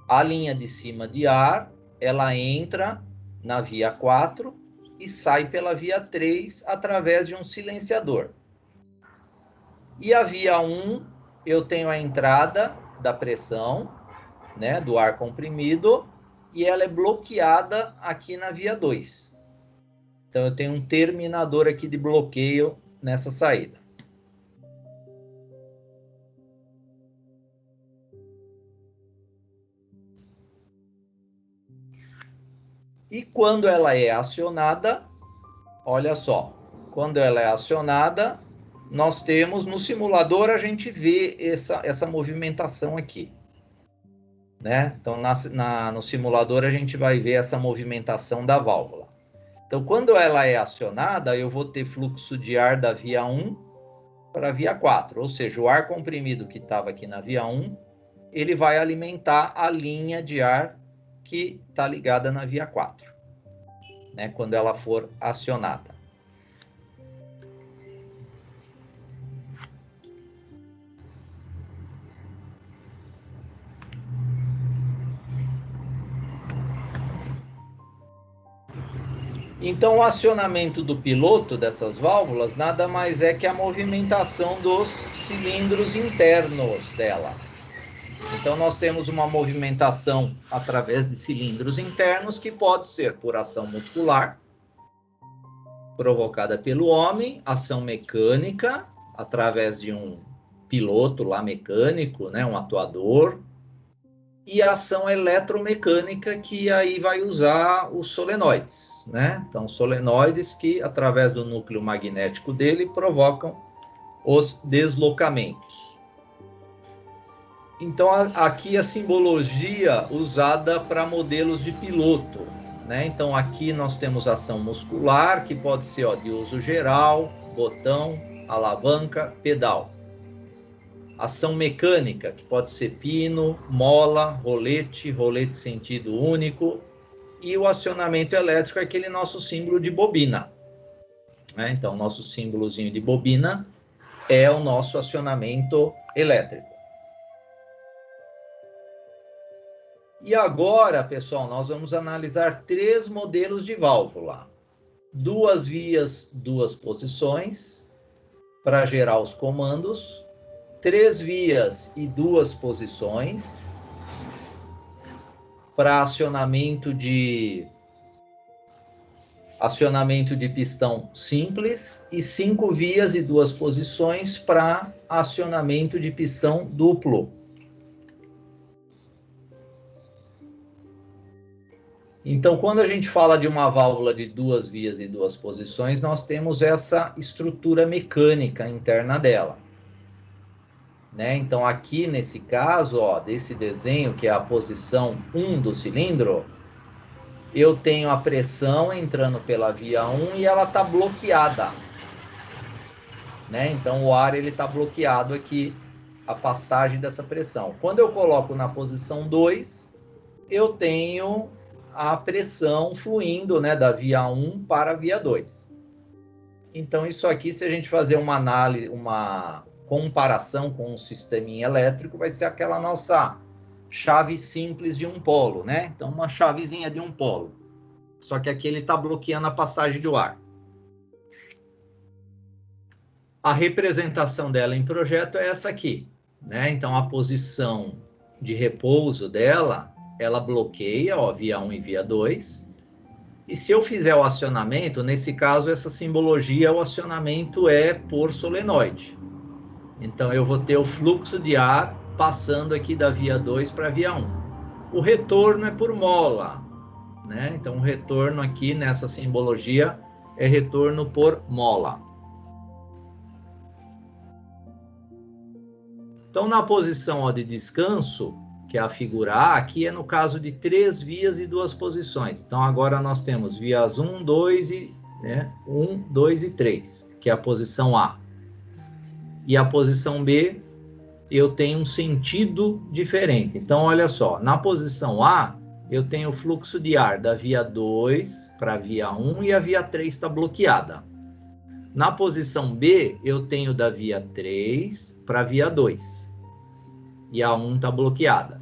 A linha de cima de ar, ela entra na via 4 e sai pela via 3 através de um silenciador. E a via 1, eu tenho a entrada da pressão, né, do ar comprimido, e ela é bloqueada aqui na via 2. Então, eu tenho um terminador aqui de bloqueio nessa saída. E quando ela é acionada, olha só, quando ela é acionada, nós temos no simulador, a gente vê essa movimentação aqui. Né? Então, no simulador, a gente vai ver essa movimentação da válvula. Então, quando ela é acionada, eu vou ter fluxo de ar da via 1 para a via 4. Ou seja, o ar comprimido que estava aqui na via 1, ele vai alimentar a linha de ar que está ligada na via 4, né? Quando ela for acionada. Então, o acionamento do piloto dessas válvulas nada mais é que a movimentação dos cilindros internos dela. Então, nós temos uma movimentação através de cilindros internos que pode ser por ação muscular, provocada pelo homem, ação mecânica, através de um piloto lá mecânico, né, um atuador, e a ação eletromecânica, que aí vai usar os solenoides, né? Então, solenoides que, através do núcleo magnético dele, provocam os deslocamentos. Então, aqui a simbologia usada para modelos de piloto, né? Então, aqui nós temos ação muscular, que pode ser de uso geral, botão, alavanca, pedal. Ação mecânica, que pode ser pino, mola, rolete sentido único, e o acionamento elétrico é aquele nosso símbolo de bobina, né? Então, nosso símbolozinho de bobina é o nosso acionamento elétrico. E agora, pessoal, nós vamos analisar 3 modelos de válvula. 2 vias, 2 posições, para gerar os comandos. 3 vias e 2 posições para acionamento de pistão simples e 5 vias e 2 posições para acionamento de pistão duplo. Então, quando a gente fala de uma válvula de 2 vias e 2 posições, nós temos essa estrutura mecânica interna dela. Né? Então, aqui nesse caso, desse desenho, que é a posição 1 do cilindro, eu tenho a pressão entrando pela via 1 e ela está bloqueada. Né? Então, o ar está bloqueado aqui, a passagem dessa pressão. Quando eu coloco na posição 2, eu tenho a pressão fluindo, né, da via 1 para a via 2. Então, isso aqui, se a gente fazer uma análise, uma comparação com um sisteminha elétrico, vai ser aquela nossa chave simples de um polo, né? Então, uma chavezinha de um polo. Só que aqui ele está bloqueando a passagem do ar. A representação dela em projeto é essa aqui, né? Então, a posição de repouso dela, ela bloqueia, via 1 e via 2. E se eu fizer o acionamento, nesse caso, essa simbologia, o acionamento é por solenoide. Então, eu vou ter o fluxo de ar passando aqui da via 2 para a via 1. O retorno é por mola, né? Então, o retorno aqui nessa simbologia é retorno por mola. Então, na posição de descanso, que é a figura A, aqui é no caso de 3 vias e 2 posições. Então, agora nós temos vias 1, 2 e, 1, 2 e 3, que é a posição A. E a posição B, eu tenho um sentido diferente. Então, olha só, na posição A, eu tenho o fluxo de ar da via 2 para a via 1 e a via 3 está bloqueada. Na posição B, eu tenho da via 3 para a via 2. E a 1 está bloqueada.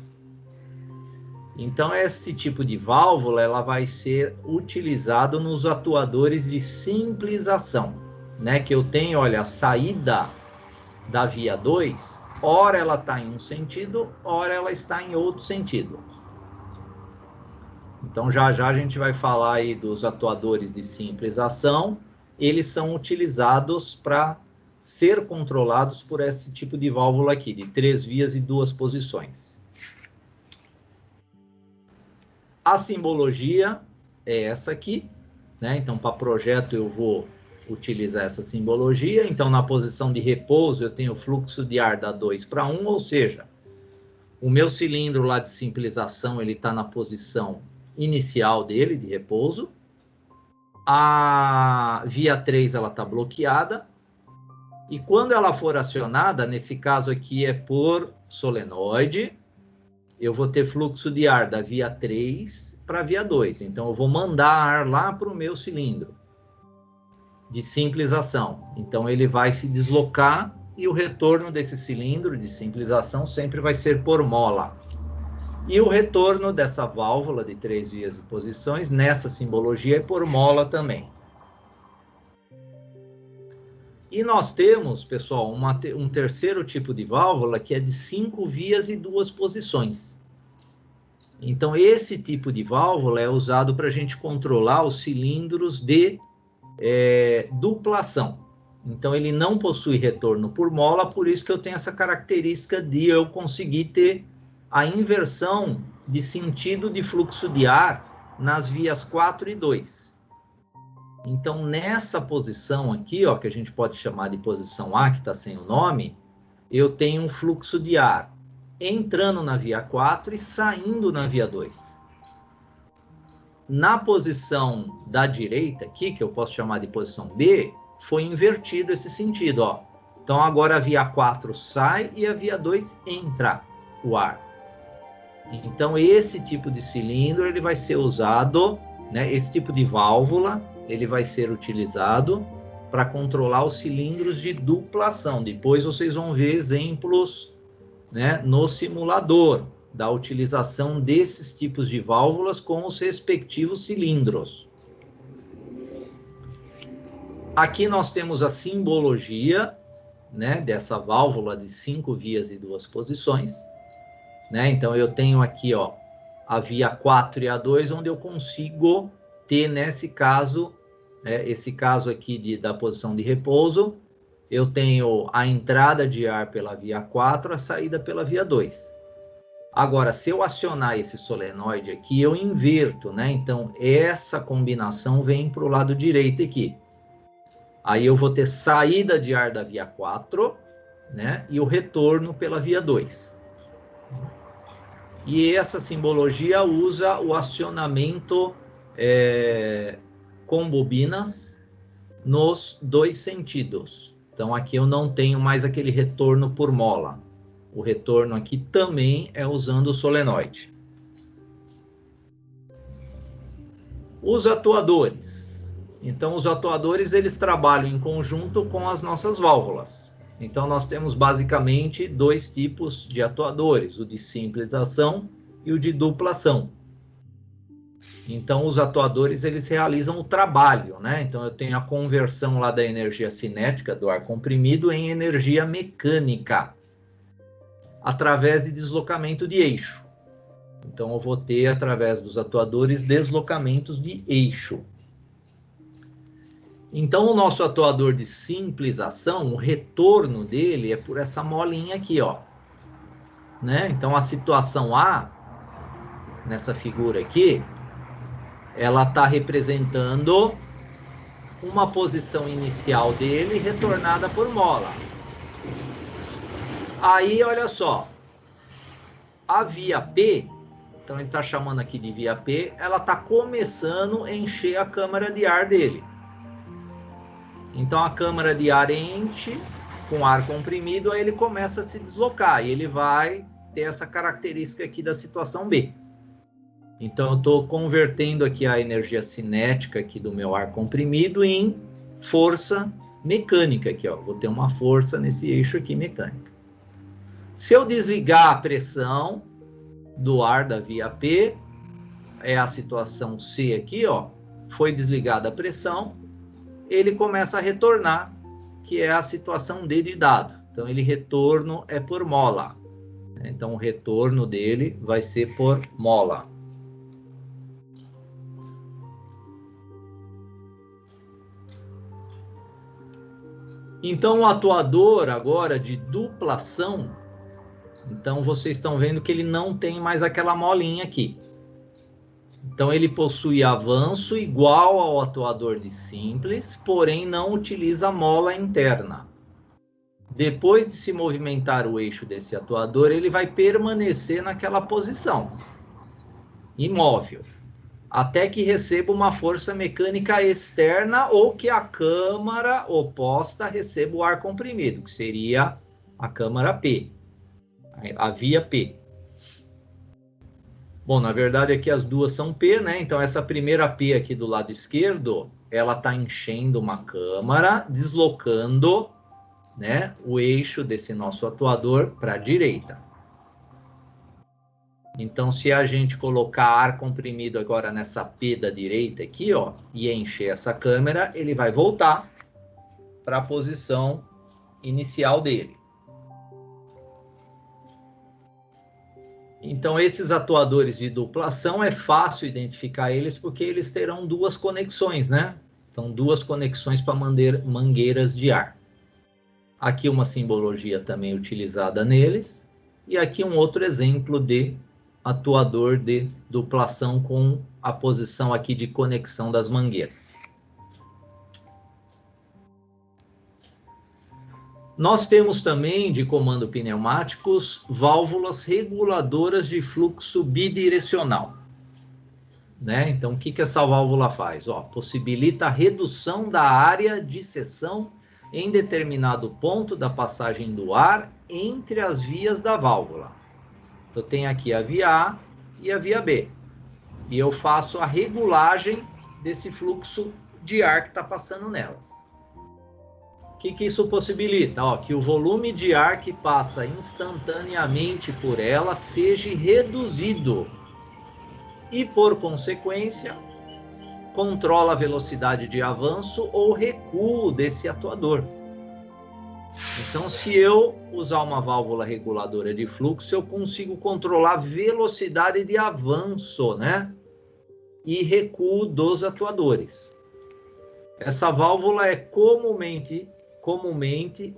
Então, esse tipo de válvula, ela vai ser utilizado nos atuadores de simples ação, né? Que eu tenho, olha, a saída da via 2, ora ela está em um sentido, ora ela está em outro sentido. Então, já já a gente vai falar aí dos atuadores de simples ação. Eles são utilizados para ser controlados por esse tipo de válvula aqui, de 3 vias e 2 posições. A simbologia é essa aqui, né? Então, para projeto eu vou utilizar essa simbologia. Então, na posição de repouso, eu tenho fluxo de ar da 2 para 1, ou seja, o meu cilindro lá de simplização, ele está na posição inicial dele, de repouso. A via 3, ela está bloqueada. E quando ela for acionada, nesse caso aqui é por solenoide, eu vou ter fluxo de ar da via 3 para a via 2. Então, eu vou mandar ar lá para o meu cilindro de simples ação. Então, ele vai se deslocar e o retorno desse cilindro de simples ação sempre vai ser por mola. E o retorno dessa válvula de 3 vias e posições, nessa simbologia, é por mola também. E nós temos, pessoal, um terceiro tipo de válvula que é de 5 vias e 2 posições. Então, esse tipo de válvula é usado para a gente controlar os cilindros de duplação. Então, ele não possui retorno por mola, por isso que eu tenho essa característica de eu conseguir ter a inversão de sentido de fluxo de ar nas vias 4 e 2. Então, nessa posição aqui, ó, que a gente pode chamar de posição A, que está sem o nome, eu tenho um fluxo de ar entrando na via 4 e saindo na via 2. Na posição da direita aqui, que eu posso chamar de posição B, foi invertido esse sentido, ó. Então, agora a via 4 sai e a via 2 entra o ar. Então, esse tipo de cilindro, ele vai ser usado, né, esse tipo de válvula, ele vai ser utilizado para controlar os cilindros de duplação. Depois vocês vão ver exemplos, né, no simulador da utilização desses tipos de válvulas com os respectivos cilindros. Aqui nós temos a simbologia, né, dessa válvula de 5 vias e 2 posições. Né? Então, eu tenho aqui, ó, a via 4 e a 2, onde eu consigo ter, nesse caso, esse caso aqui da posição de repouso, eu tenho a entrada de ar pela via 4, a saída pela via 2. Agora, se eu acionar esse solenoide aqui, eu inverto, né? Então, essa combinação vem para o lado direito aqui. Aí eu vou ter saída de ar da via 4, né? E o retorno pela via 2. E essa simbologia usa o acionamento com bobinas nos 2 sentidos. Então, aqui eu não tenho mais aquele retorno por mola. O retorno aqui também é usando o solenoide. Os atuadores. Então, os atuadores, eles trabalham em conjunto com as nossas válvulas. Então, nós temos basicamente 2 tipos de atuadores, o de simples ação e o de dupla ação. Então, os atuadores, eles realizam o trabalho, né? Então, eu tenho a conversão lá da energia cinética do ar comprimido em energia mecânica, através de deslocamento de eixo. Então, eu vou ter, através dos atuadores, deslocamentos de eixo. Então, o nosso atuador de simples ação, o retorno dele é por essa molinha aqui, ó. Né? Então, a situação A, nessa figura aqui, ela está representando uma posição inicial dele retornada por mola. Aí, olha só, a via P, então ele está chamando aqui de via P, ela está começando a encher a câmara de ar dele. Então, a câmara de ar enche com ar comprimido, aí ele começa a se deslocar, e ele vai ter essa característica aqui da situação B. Então, eu estou convertendo aqui a energia cinética aqui do meu ar comprimido em força mecânica aqui, ó. Vou ter uma força nesse eixo aqui mecânica. Se eu desligar a pressão do ar da via P, é a situação C aqui, ó, foi desligada a pressão, ele começa a retornar, que é a situação D de dado. Então, ele retorno é por mola. Então, o retorno dele vai ser por mola. Então, o atuador agora de duplação, então vocês estão vendo que ele não tem mais aquela molinha aqui. Então, ele possui avanço igual ao atuador de simples, porém não utiliza a mola interna. Depois de se movimentar o eixo desse atuador, ele vai permanecer naquela posição, imóvel, até que receba uma força mecânica externa ou que a câmara oposta receba o ar comprimido, que seria a câmara P, a via P. Bom, na verdade aqui as duas são P, né? Então essa primeira P aqui do lado esquerdo, ela está enchendo uma câmara, deslocando, né, o eixo desse nosso atuador para a direita. Então, se a gente colocar ar comprimido agora nessa P da direita aqui, ó, e encher essa câmera, ele vai voltar para a posição inicial dele. Então, esses atuadores de duplação é fácil identificar eles porque eles terão duas conexões, né? Então, duas conexões para mangueiras de ar. Aqui uma simbologia também utilizada neles. E aqui um outro exemplo de atuador de duplação com a posição aqui de conexão das mangueiras. Nós temos também, de comando pneumáticos, válvulas reguladoras de fluxo bidirecional, né? Então, o que essa válvula faz? Ó, possibilita a redução da área de seção em determinado ponto da passagem do ar entre as vias da válvula. Então, tem aqui a via A e a via B. E eu faço a regulagem desse fluxo de ar que está passando nelas. O que isso possibilita? Ó, que o volume de ar que passa instantaneamente por ela seja reduzido. E, por consequência, controla a velocidade de avanço ou recuo desse atuador. Então, se eu usar uma válvula reguladora de fluxo, eu consigo controlar a velocidade de avanço, né? E recuo dos atuadores. Essa válvula é comumente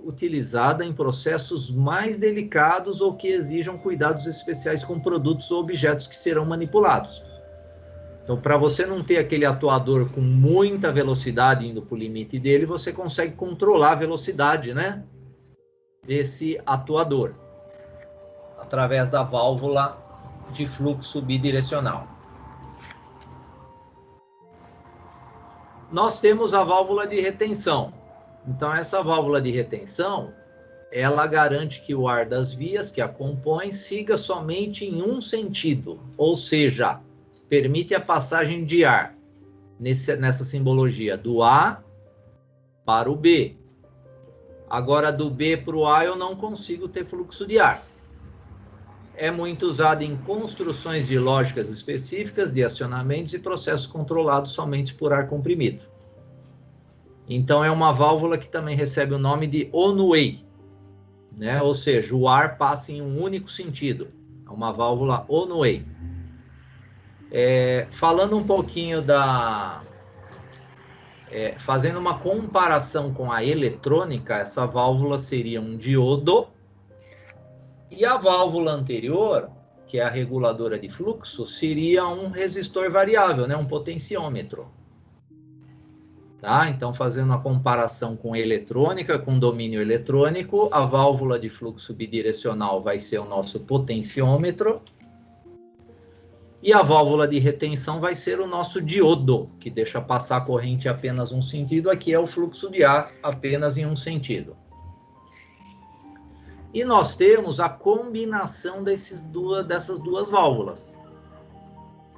utilizada em processos mais delicados ou que exijam cuidados especiais com produtos ou objetos que serão manipulados. Então, para você não ter aquele atuador com muita velocidade indo para o limite dele, você consegue controlar a velocidade, né, desse atuador através da válvula de fluxo bidirecional. Nós temos a válvula de retenção. Então, essa válvula de retenção, ela garante que o ar das vias que a compõem siga somente em um sentido, ou seja, permite a passagem de ar, nessa simbologia, do A para o B. Agora, do B para o A, eu não consigo ter fluxo de ar. É muito usado em construções de lógicas específicas, de acionamentos e processos controlados somente por ar comprimido. Então, é uma válvula que também recebe o nome de one-way, né? Ou seja, o ar passa em um único sentido. É uma válvula one-way. Falando um pouquinho fazendo uma comparação com a eletrônica, essa válvula seria um diodo. E a válvula anterior, que é a reguladora de fluxo, seria um resistor variável, né? Um potenciômetro. Tá? Então, fazendo a comparação com eletrônica, com domínio eletrônico, a válvula de fluxo bidirecional vai ser o nosso potenciômetro. E a válvula de retenção vai ser o nosso diodo, que deixa passar a corrente em apenas um sentido. Aqui é o fluxo de ar apenas em um sentido. E nós temos a combinação dessas duas válvulas,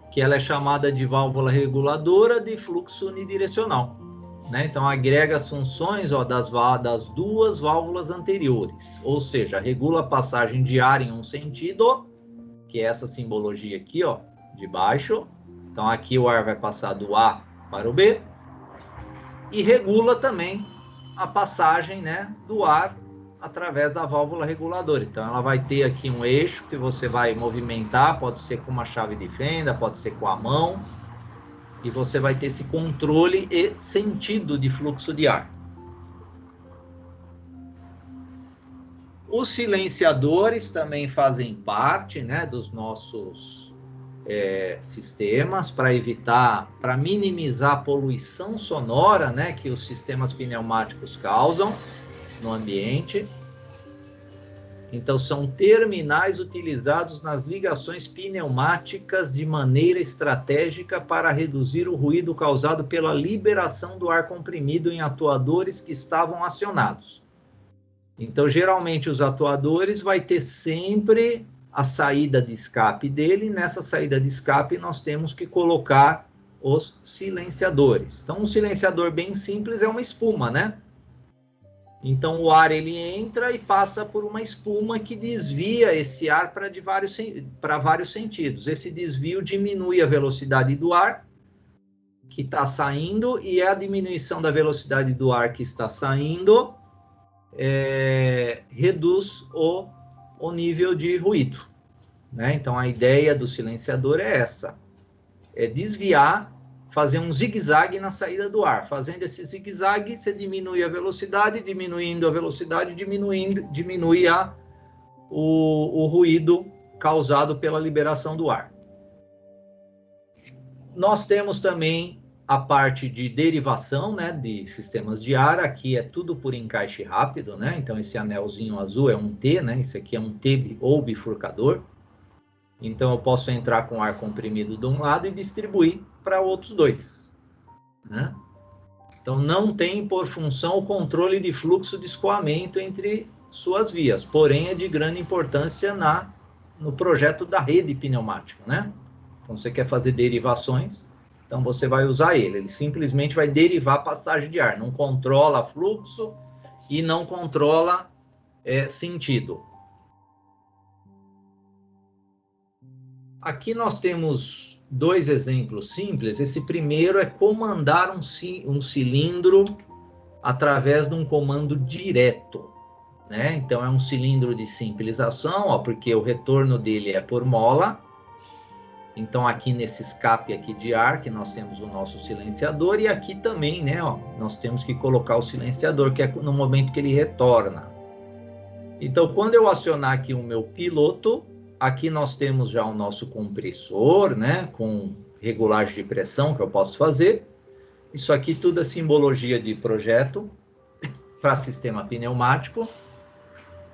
que ela é chamada de válvula reguladora de fluxo unidirecional, né? Então, agrega as funções, ó, das duas válvulas anteriores, ou seja, regula a passagem de ar em um sentido, que é essa simbologia aqui, ó, de baixo. Então, aqui o ar vai passar do A para o B, e regula também a passagem, né, do ar através da válvula reguladora. Então, ela vai ter aqui um eixo que você vai movimentar, pode ser com uma chave de fenda, pode ser com a mão, e você vai ter esse controle e sentido de fluxo de ar. Os silenciadores também fazem parte, né, dos nossos sistemas para minimizar a poluição sonora, né, que os sistemas pneumáticos causam no ambiente. Então, são terminais utilizados nas ligações pneumáticas de maneira estratégica para reduzir o ruído causado pela liberação do ar comprimido em atuadores que estavam acionados. Então, geralmente, os atuadores vai ter sempre a saída de escape dele. Nessa saída de escape, nós temos que colocar os silenciadores. Então, um silenciador bem simples é uma espuma, né? Então, o ar ele entra e passa por uma espuma que desvia esse ar para vários sentidos. Esse desvio diminui a velocidade do ar que está saindo, e a diminuição da velocidade do ar que está saindo reduz o nível de ruído, né? Então, a ideia do silenciador é essa, é desviar, fazer um zigue-zague na saída do ar. Fazendo esse zigue-zague, você diminui a velocidade, diminuindo a velocidade, diminui o ruído causado pela liberação do ar. Nós temos também a parte de derivação, né, de sistemas de ar. Aqui é tudo por encaixe rápido, né? Então, esse anelzinho azul é um T, né? Esse aqui é um T ou bifurcador. Então, eu posso entrar com ar comprimido de um lado e distribuir para outros dois, né? Então, não tem por função o controle de fluxo de escoamento entre suas vias, porém é de grande importância no projeto da rede pneumática, né? Então, você quer fazer derivações, então você vai usar ele simplesmente vai derivar a passagem de ar, não controla fluxo e não controla sentido. Aqui nós temos dois exemplos simples. Esse primeiro é comandar um cilindro através de um comando direto, né? Então, é um cilindro de simplização, ó, porque o retorno dele é por mola. Então, aqui nesse escape aqui de ar, que nós temos o nosso silenciador, e aqui também, né, ó, nós temos que colocar o silenciador, que é no momento que ele retorna. Então, quando eu acionar aqui o meu piloto, aqui nós temos já o nosso compressor, né, com regulagem de pressão que eu posso fazer. Isso aqui tudo é simbologia de projeto para sistema pneumático.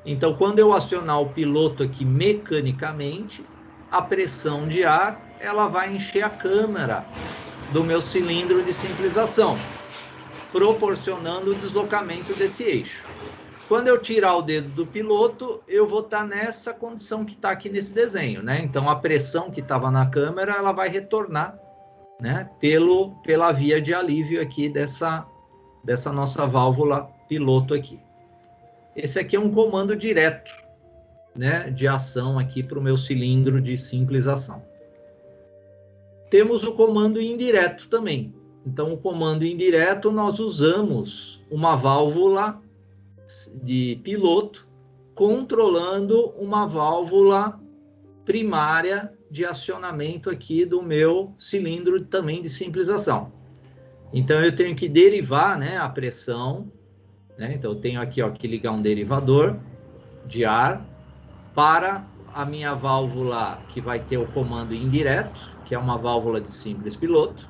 Então, quando eu acionar o piloto aqui mecanicamente, a pressão de ar, ela vai encher a câmara do meu cilindro de simplização, proporcionando o deslocamento desse eixo. Quando eu tirar o dedo do piloto, eu vou estar nessa condição que está aqui nesse desenho, né? Então, a pressão que estava na câmara, ela vai retornar, né, pela via de alívio aqui dessa nossa válvula piloto aqui. Esse aqui é um comando direto, né, de ação aqui para o meu cilindro de simplização. Temos o comando indireto também. Então, o comando indireto, nós usamos uma válvula de piloto controlando uma válvula primária de acionamento aqui do meu cilindro também de simplização. Então, eu tenho que derivar, né, a pressão, né? Então, eu tenho aqui, ó, que ligar um derivador de ar para a minha válvula que vai ter o comando indireto, que é uma válvula de simples piloto,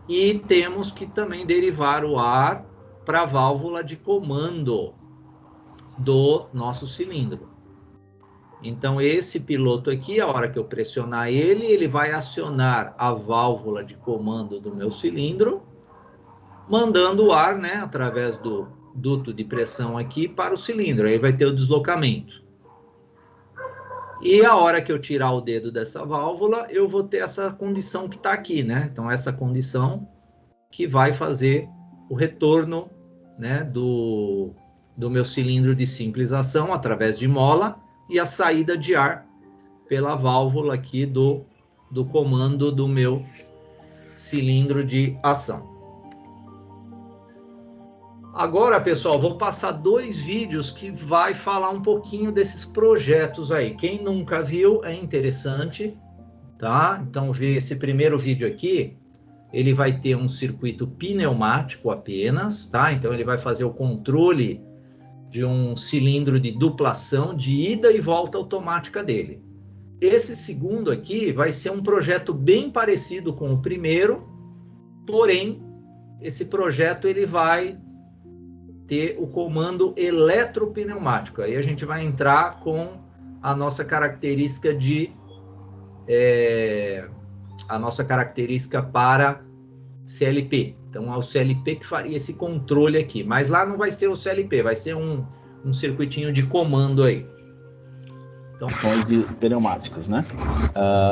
e temos que também derivar o ar para a válvula de comando do nosso cilindro. Então, esse piloto aqui, a hora que eu pressionar ele, ele vai acionar a válvula de comando do meu cilindro, mandando o ar, né, através do duto de pressão aqui para o cilindro. Aí vai ter o deslocamento. E a hora que eu tirar o dedo dessa válvula, eu vou ter essa condição que está aqui, né? Então, essa condição que vai fazer o retorno, né, do meu cilindro de simplização através de mola e a saída de ar pela válvula aqui do comando do meu cilindro de ação. Agora, pessoal, vou passar 2 vídeos que vai falar um pouquinho desses projetos aí. Quem nunca viu, é interessante, tá? Então, vê esse primeiro vídeo aqui, ele vai ter um circuito pneumático apenas, tá? Então, ele vai fazer o controle de um cilindro de duplação, de ida e volta automática dele. Esse segundo aqui vai ser um projeto bem parecido com o primeiro, porém, esse projeto ele vai ter o comando eletropneumático. Aí a gente vai entrar com a nossa característica para CLP. Então é o CLP que faria esse controle aqui, mas lá não vai ser o CLP, vai ser um circuitinho de comando aí. Então, de pneumáticos, né?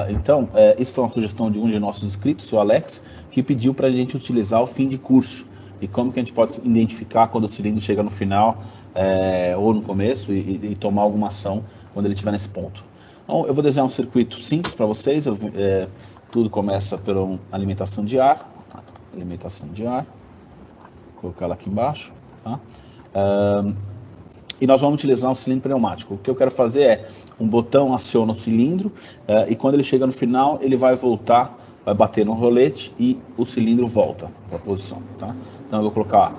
Então, isso foi uma sugestão de um de nossos inscritos, o Alex, que pediu para a gente utilizar o fim de curso. E como que a gente pode identificar quando o cilindro chega no final ou no começo e tomar alguma ação quando ele estiver nesse ponto. Então, eu vou desenhar um circuito simples para vocês. Tudo começa pela alimentação de ar. Vou colocar ela aqui embaixo. Tá? E nós vamos utilizar um cilindro pneumático. O que eu quero fazer é, um botão aciona o cilindro e quando ele chega no final, ele vai voltar, vai bater no rolete e o cilindro volta para a posição. Tá? Então eu vou colocar,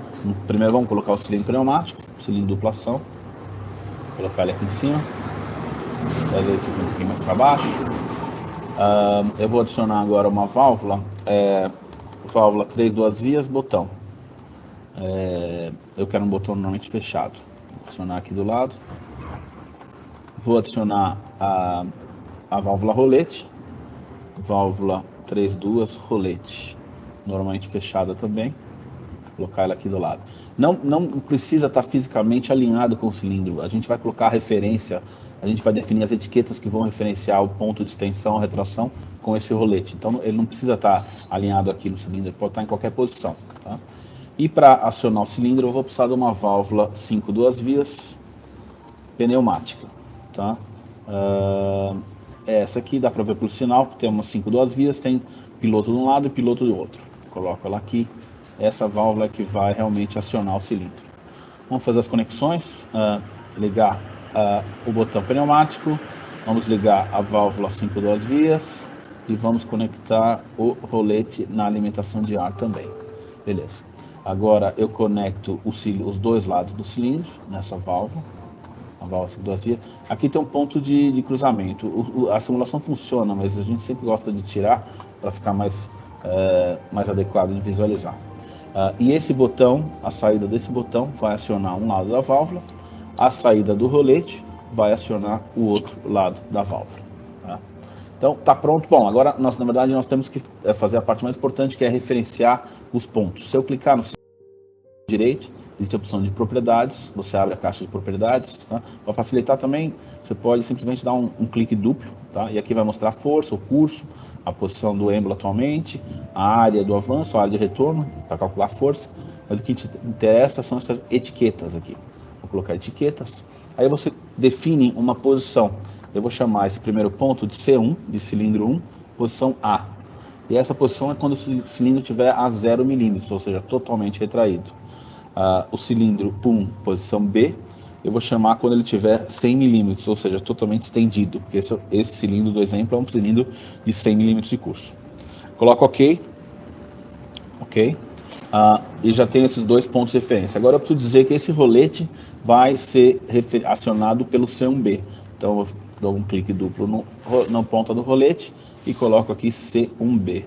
primeiro vamos colocar o cilindro pneumático, cilindro de duplação. Vou colocar ele aqui em cima. Trazer esse aqui um pouquinho mais para baixo. Eu vou adicionar agora uma válvula, válvula 3 duas vias, botão. Eu quero um botão normalmente fechado. Vou adicionar aqui do lado. Vou adicionar a válvula rolete. Válvula 3 duas, rolete. Normalmente fechada também. Vou colocar ela aqui do lado. Não precisa estar fisicamente alinhado com o cilindro. A gente vai colocar a referência. A gente vai definir as etiquetas que vão referenciar o ponto de extensão, retração com esse rolete. Então ele não precisa estar alinhado aqui no cilindro, ele pode estar em qualquer posição. Tá? E para acionar o cilindro eu vou precisar de uma válvula 5 duas vias pneumática. Tá? Essa aqui dá para ver pelo sinal, que tem umas 5 duas vias, tem piloto de um lado e piloto do outro. Coloco ela aqui, essa válvula é que vai realmente acionar o cilindro. Vamos fazer as conexões, ligar o botão pneumático, vamos ligar a válvula 5 duas vias e vamos conectar o rolete na alimentação de ar também. Beleza. Agora eu conecto os dois lados do cilindro nessa válvula, a válvula 5 duas vias. Aqui tem um ponto de cruzamento. A simulação funciona, mas a gente sempre gosta de tirar para ficar mais adequado de visualizar. E esse botão, a saída desse botão vai acionar um lado da válvula. A saída do rolete vai acionar o outro lado da válvula. Tá? Então, tá pronto. Bom, agora, na verdade, nós temos que fazer a parte mais importante, que é referenciar os pontos. Se eu clicar no direito, existe a opção de propriedades, você abre a caixa de propriedades. Tá? Para facilitar também, você pode simplesmente dar um clique duplo, tá? E aqui vai mostrar a força, o curso, a posição do êmbolo atualmente, a área do avanço, a área de retorno, para calcular a força. Mas o que te interessa são essas etiquetas aqui. Vou colocar etiquetas. Aí você define uma posição. Eu vou chamar esse primeiro ponto de C1, de cilindro 1, posição A. E essa posição é quando o cilindro estiver a 0 milímetros, ou seja, totalmente retraído. O cilindro 1, posição B, eu vou chamar quando ele tiver 100 milímetros, ou seja, totalmente estendido, porque esse cilindro do exemplo é um cilindro de 100 milímetros de curso. Coloco OK. OK. E já tem esses dois pontos de referência. Agora eu preciso dizer que esse rolete vai ser acionado pelo C1B. Então eu dou um clique duplo na ponta do rolete e coloco aqui C1B.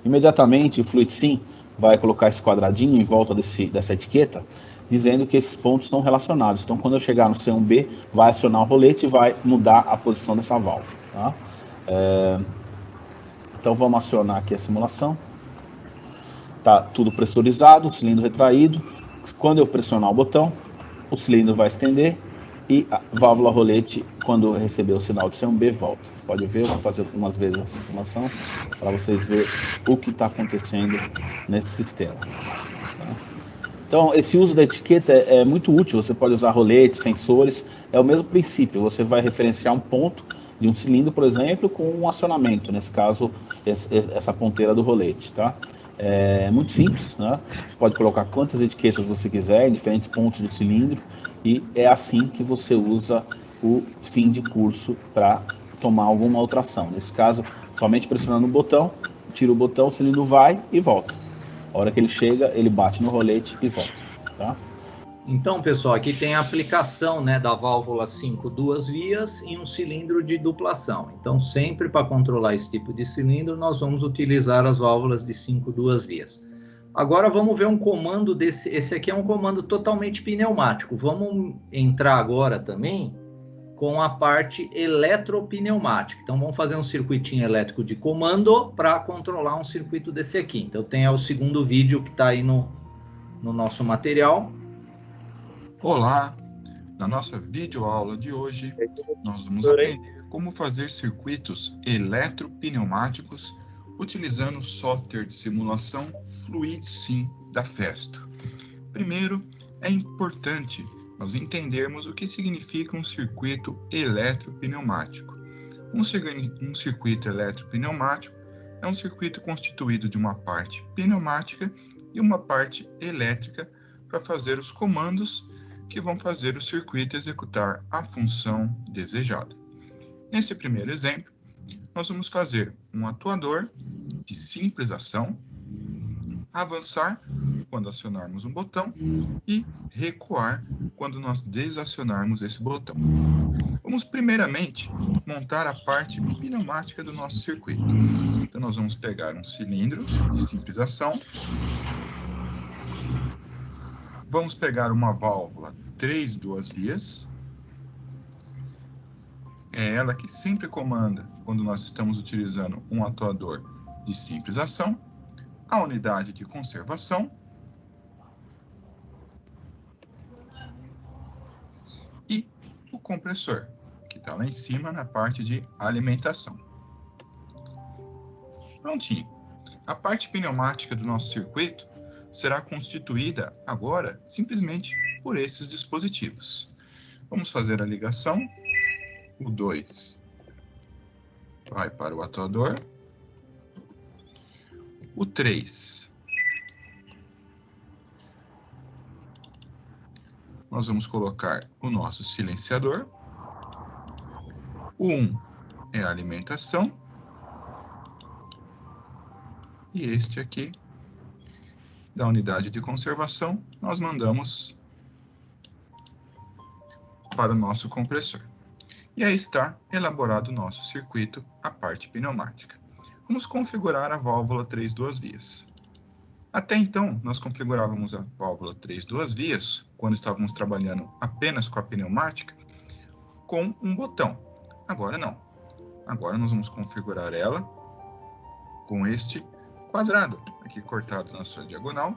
Imediatamente o FluidSim vai colocar esse quadradinho em volta dessa etiqueta, dizendo que esses pontos estão relacionados. Então quando eu chegar no C1B, vai acionar o rolete e vai mudar a posição dessa válvula. Tá? Então vamos acionar aqui a simulação. Está tudo pressurizado, o cilindro retraído. Quando eu pressionar o botão, o cilindro vai estender e a válvula rolete, quando receber o sinal de C1B, volta. Pode ver, eu vou fazer umas vezes a simulação para vocês verem o que está acontecendo nesse sistema. Tá? Então, esse uso da etiqueta é muito útil. Você pode usar roletes, sensores, é o mesmo princípio. Você vai referenciar um ponto de um cilindro, por exemplo, com um acionamento, nesse caso, essa ponteira do rolete. Tá? É muito simples, né? Você pode colocar quantas etiquetas você quiser em diferentes pontos do cilindro e é assim que você usa o fim de curso para tomar alguma outra ação. Nesse caso, somente pressionando o botão, tira o botão, o cilindro vai e volta. A hora que ele chega, ele bate no rolete e volta. Tá? Então, pessoal, aqui tem a aplicação, né, da válvula 5 duas vias em um cilindro de duplação. Então, sempre para controlar esse tipo de cilindro, nós vamos utilizar as válvulas de 5 duas vias. Agora vamos ver um comando desse. Esse aqui é um comando totalmente pneumático. Vamos entrar agora também com a parte eletropneumática. Então, vamos fazer um circuitinho elétrico de comando para controlar um circuito desse aqui. Então, tem o segundo vídeo que está aí no nosso material. Olá! Na nossa videoaula de hoje, nós vamos aprender como fazer circuitos eletropneumáticos utilizando o software de simulação FluidSim da Festo. Primeiro, é importante nós entendermos o que significa um circuito eletropneumático. Um circuito eletropneumático é um circuito constituído de uma parte pneumática e uma parte elétrica para fazer os comandos que vão fazer o circuito executar a função desejada. Nesse primeiro exemplo, nós vamos fazer um atuador de simples ação, avançar quando acionarmos um botão e recuar quando nós desacionarmos esse botão. Vamos primeiramente montar a parte pneumática do nosso circuito. Então nós vamos pegar um cilindro de simples ação, vamos pegar uma válvula 3 duas vias, é ela que sempre comanda quando nós estamos utilizando um atuador de simples ação, a unidade de conservação e o compressor, que está lá em cima na parte de alimentação. Prontinho. A parte pneumática do nosso circuito será constituída agora simplesmente por esses dispositivos. Vamos fazer a ligação. O 2 vai para o atuador. O 3 nós vamos colocar o nosso silenciador. O 1 é a alimentação. E este aqui, da unidade de conservação, nós mandamos para o nosso compressor. E aí está elaborado o nosso circuito, a parte pneumática. Vamos configurar a válvula 3 duas vias. Até então, nós configurávamos a válvula 3 duas vias, quando estávamos trabalhando apenas com a pneumática, com um botão. Agora não. Agora nós vamos configurar ela com este quadrado, aqui cortado na sua diagonal,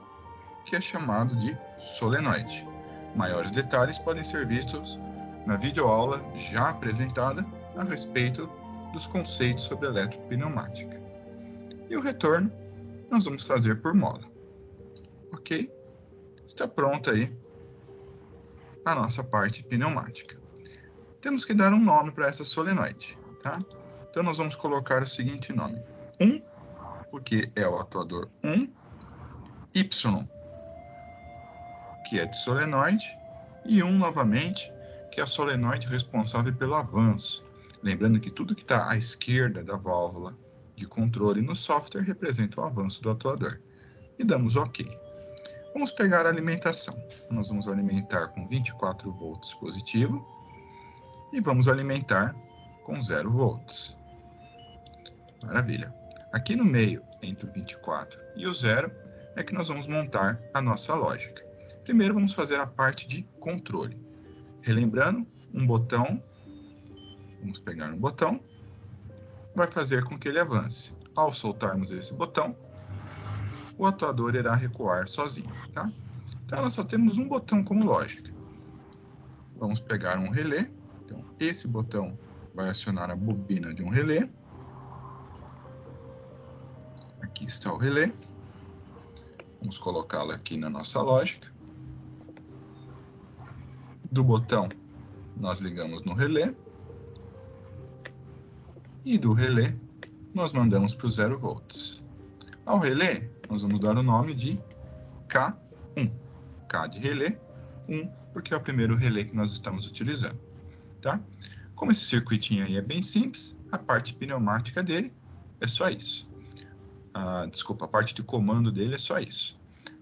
que é chamado de solenoide. Maiores detalhes podem ser vistos na videoaula já apresentada a respeito dos conceitos sobre eletropneumática. E o retorno nós vamos fazer por mola. Ok? Está pronta aí a nossa parte pneumática. Temos que dar um nome para essa solenoide, tá? Então nós vamos colocar o seguinte nome: 1, porque é o atuador 1, Y, que é de solenoide, e 1 novamente, que é a solenoide responsável pelo avanço. Lembrando que tudo que está à esquerda da válvula de controle no software representa o avanço do atuador. E damos OK. Vamos pegar a alimentação. Nós vamos alimentar com 24 volts positivo e vamos alimentar com 0 volts. Maravilha. Aqui no meio, entre o 24 e o 0, é que nós vamos montar a nossa lógica. Primeiro vamos fazer a parte de controle. Relembrando, um botão, vamos pegar um botão, vai fazer com que ele avance. Ao soltarmos esse botão, o atuador irá recuar sozinho, tá? Então, nós só temos um botão como lógica. Vamos pegar um relé. Então, esse botão vai acionar a bobina de um relé. Aqui está o relé. Vamos colocá-lo aqui na nossa lógica. Do botão, nós ligamos no relé. E do relé, nós mandamos para o 0 volts. Ao relé, nós vamos dar o nome de K1. K de relé, 1, porque é o primeiro relé que nós estamos utilizando. Tá? Como esse circuitinho aí é bem simples, a parte pneumática dele é só isso. A parte de comando dele é só isso.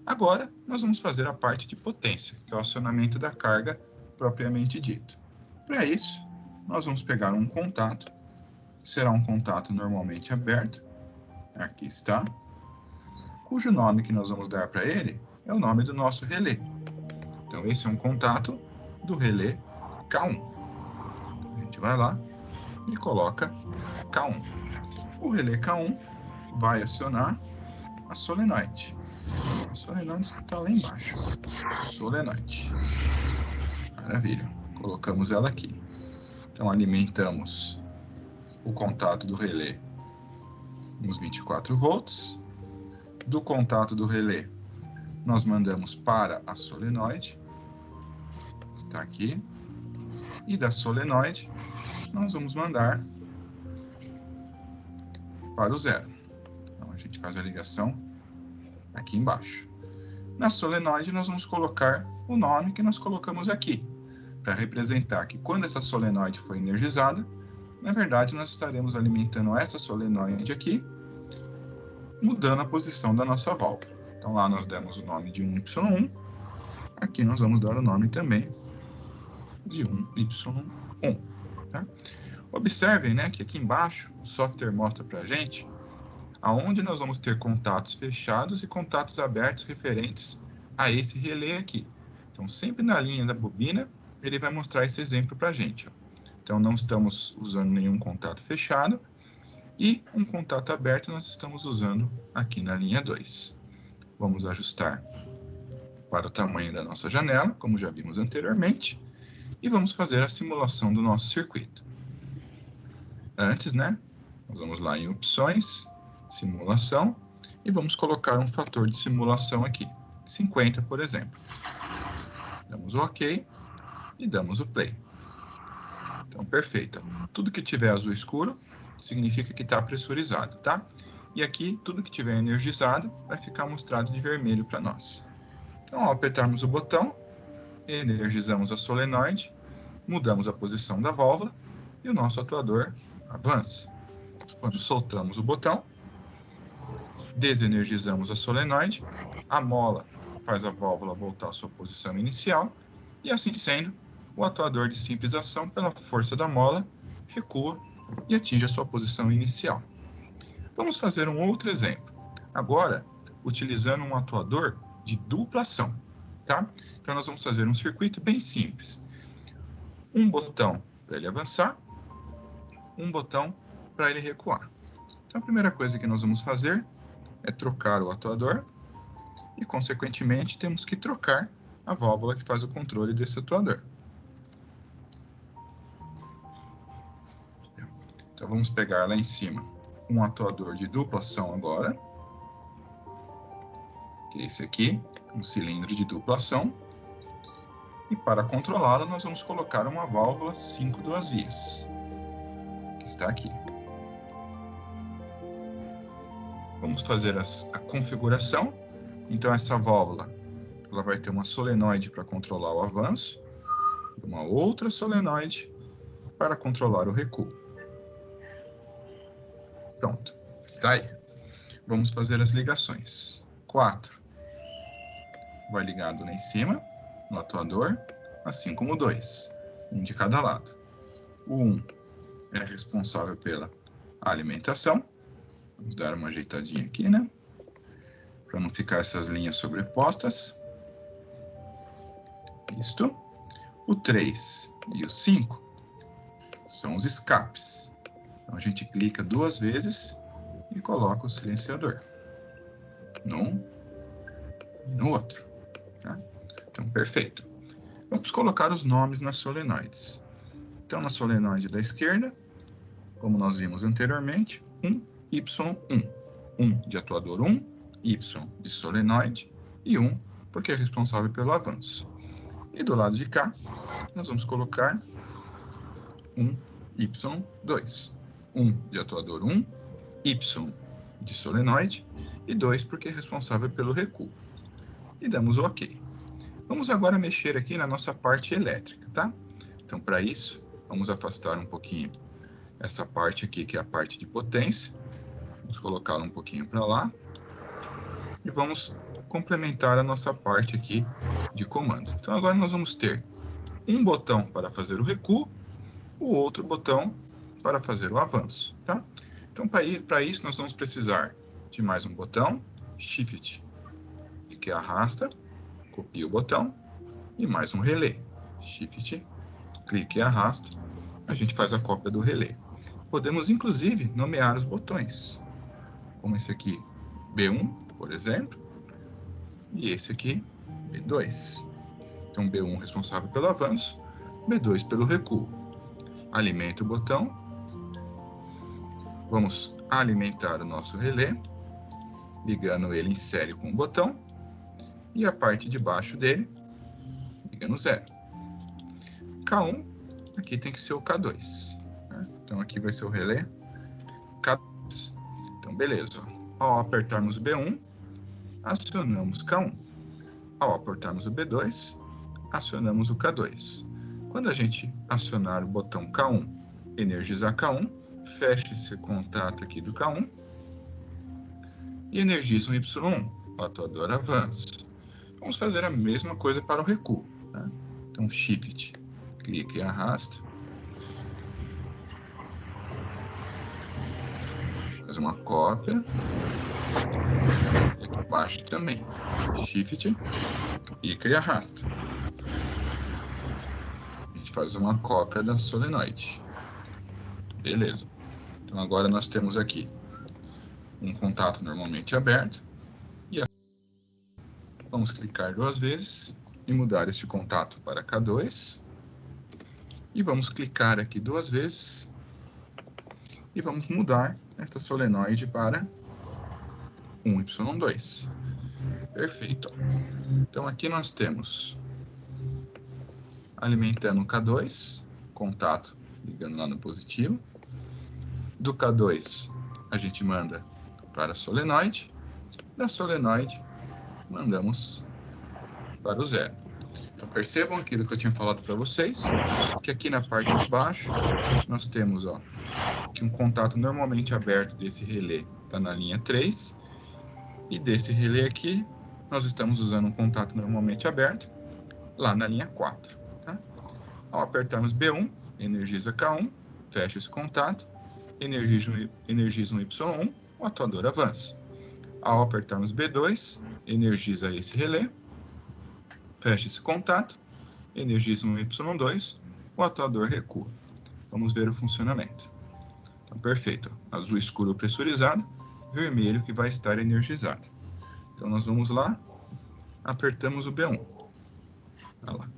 Agora, nós vamos fazer a parte de potência, que é o acionamento da carga propriamente dito. Para isso, nós vamos pegar um contato, será um contato normalmente aberto, aqui está, cujo nome que nós vamos dar para ele é o nome do nosso relé. Então, esse é um contato do relé K1. A gente vai lá e coloca K1. O relé K1 vai acionar a solenoide. A solenoide está lá embaixo. Solenoide. Maravilha. Colocamos ela aqui. Então, alimentamos o contato do relé uns 24 volts. Do contato do relé, nós mandamos para a solenoide. Está aqui. E da solenoide, nós vamos mandar para o zero. Então, a gente faz a ligação aqui embaixo. Na solenoide, nós vamos colocar o nome que nós colocamos aqui, para representar que quando essa solenoide for energizada, na verdade, nós estaremos alimentando essa solenoide aqui, mudando a posição da nossa válvula. Então, lá nós demos o nome de 1Y1, aqui nós vamos dar o nome também de 1Y1. Tá? Observem, né, que aqui embaixo o software mostra para a gente aonde nós vamos ter contatos fechados e contatos abertos referentes a esse relé aqui. Então, sempre na linha da bobina, ele vai mostrar esse exemplo para a gente. Ó. Então, não estamos usando nenhum contato fechado e um contato aberto nós estamos usando aqui na linha 2. Vamos ajustar para o tamanho da nossa janela, como já vimos anteriormente, e vamos fazer a simulação do nosso circuito. Antes, né, nós vamos lá em opções, simulação, e vamos colocar um fator de simulação aqui, 50, por exemplo. Damos o OK e damos o play. Então, perfeito. Tudo que tiver azul escuro significa que está pressurizado, tá? E aqui, tudo que tiver energizado vai ficar mostrado de vermelho para nós. Então, ao apertarmos o botão, energizamos a solenoide, mudamos a posição da válvula e o nosso atuador avança. Quando soltamos o botão, desenergizamos a solenoide, a mola faz a válvula voltar à sua posição inicial e, assim sendo, o atuador de simples ação, pela força da mola, recua e atinge a sua posição inicial. Vamos fazer um outro exemplo. Agora, utilizando um atuador de dupla ação, tá? Então, nós vamos fazer um circuito bem simples. Um botão para ele avançar, um botão para ele recuar. Então, a primeira coisa que nós vamos fazer é trocar o atuador e, consequentemente, temos que trocar a válvula que faz o controle desse atuador. Então, vamos pegar lá em cima um atuador de dupla ação agora, que é esse aqui, um cilindro de dupla ação. E para controlá-lo, nós vamos colocar uma válvula 5 duas vias, que está aqui. Vamos fazer a configuração. Então, essa válvula ela vai ter uma solenoide para controlar o avanço, e uma outra solenoide para controlar o recuo. Pronto, está aí. Vamos fazer as ligações. 4 vai ligado lá em cima, no atuador, assim como o 2, um de cada lado. O 1 é responsável pela alimentação. Vamos dar uma ajeitadinha aqui, né? Para não ficar essas linhas sobrepostas. Isto. O 3 e o 5 são os escapes. Então, a gente clica 2 vezes e coloca o silenciador num e no outro. Tá? Então, perfeito. Vamos colocar os nomes nas solenoides. Então, na solenoide da esquerda, como nós vimos anteriormente, 1Y1. 1 de atuador 1, Y de solenoide e 1 porque é responsável pelo avanço. E do lado de cá, nós vamos colocar 1Y2. 1 de atuador 1, Y de solenoide e 2 porque é responsável pelo recuo. E damos o OK. Vamos agora mexer aqui na nossa parte elétrica, tá? Então, para isso, vamos afastar um pouquinho essa parte aqui, que é a parte de potência. Vamos colocá-la um pouquinho para lá. E vamos complementar a nossa parte aqui de comando. Então agora nós vamos ter um botão para fazer o recuo, o outro botão para fazer o avanço, tá? Então para isso nós vamos precisar de mais um botão, Shift, que arrasta, copia o botão, e mais um relé, Shift, clique e arrasta, a gente faz a cópia do relé. Podemos inclusive nomear os botões, como esse aqui, B1, por exemplo, e esse aqui, B2. Então, B1 responsável pelo avanço, B2 pelo recuo. Alimenta o botão. Vamos alimentar o nosso relé, ligando ele em série com o botão, e a parte de baixo dele, liga no 0. K1, aqui tem que ser o K2. Né? Então, aqui vai ser o relé K2. Então, beleza. Ao apertarmos o B1, acionamos K1. Ao apertarmos o B2, acionamos o K2. Quando a gente acionar o botão K1, energizar K1, fecha esse contato aqui do K1 e energiza o Y1, o atuador avança. Vamos fazer a mesma coisa para o recuo. Né? Então, Shift, clique e arrasta. Faz uma cópia. E aqui embaixo também. Shift, clica e arrasta. A gente faz uma cópia da solenoide. Beleza. Então agora nós temos aqui um contato normalmente aberto. E vamos clicar 2 vezes e mudar este contato para K2. E vamos clicar aqui 2 vezes e vamos mudar esta solenoide para 1Y2. Perfeito. Então aqui nós temos alimentando o K2, contato ligando lá no positivo. Do K2 a gente manda para a solenoide. Da solenoide mandamos para o 0. Então percebam aquilo que eu tinha falado para vocês, que aqui na parte de baixo nós temos que um contato normalmente aberto desse relé está na linha 3, e desse relé aqui nós estamos usando um contato normalmente aberto lá na linha 4. Tá? Ao apertarmos B1, energiza K1, fecha esse contato, energiza um Y1, o atuador avança. Ao apertarmos B2, energiza esse relé, fecha esse contato, energiza um Y2, o atuador recua. Vamos ver o funcionamento. Então, perfeito. Azul escuro pressurizado, vermelho que vai estar energizado. Então, nós vamos lá, apertamos o B1. Olha lá.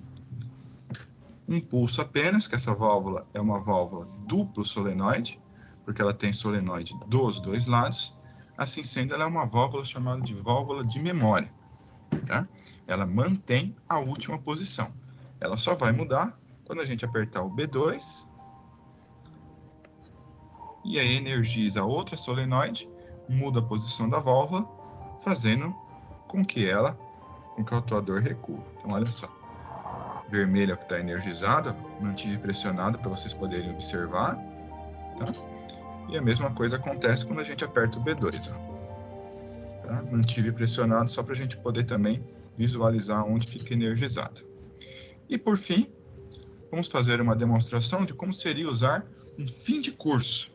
Um pulso apenas, que essa válvula é uma válvula duplo solenoide, porque ela tem solenoide dos 2 lados. Assim sendo, ela é uma válvula chamada de válvula de memória. Tá? Ela mantém a última posição. Ela só vai mudar quando a gente apertar o B2 e aí energiza a outra solenoide, muda a posição da válvula, fazendo com que o atuador recua. Então, olha só. Vermelho é o que está energizado, mantive pressionado para vocês poderem observar. Tá? E a mesma coisa acontece quando a gente aperta o B2. Tá? Mantive pressionado só para a gente poder também visualizar onde fica energizado. E por fim, vamos fazer uma demonstração de como seria usar um fim de curso.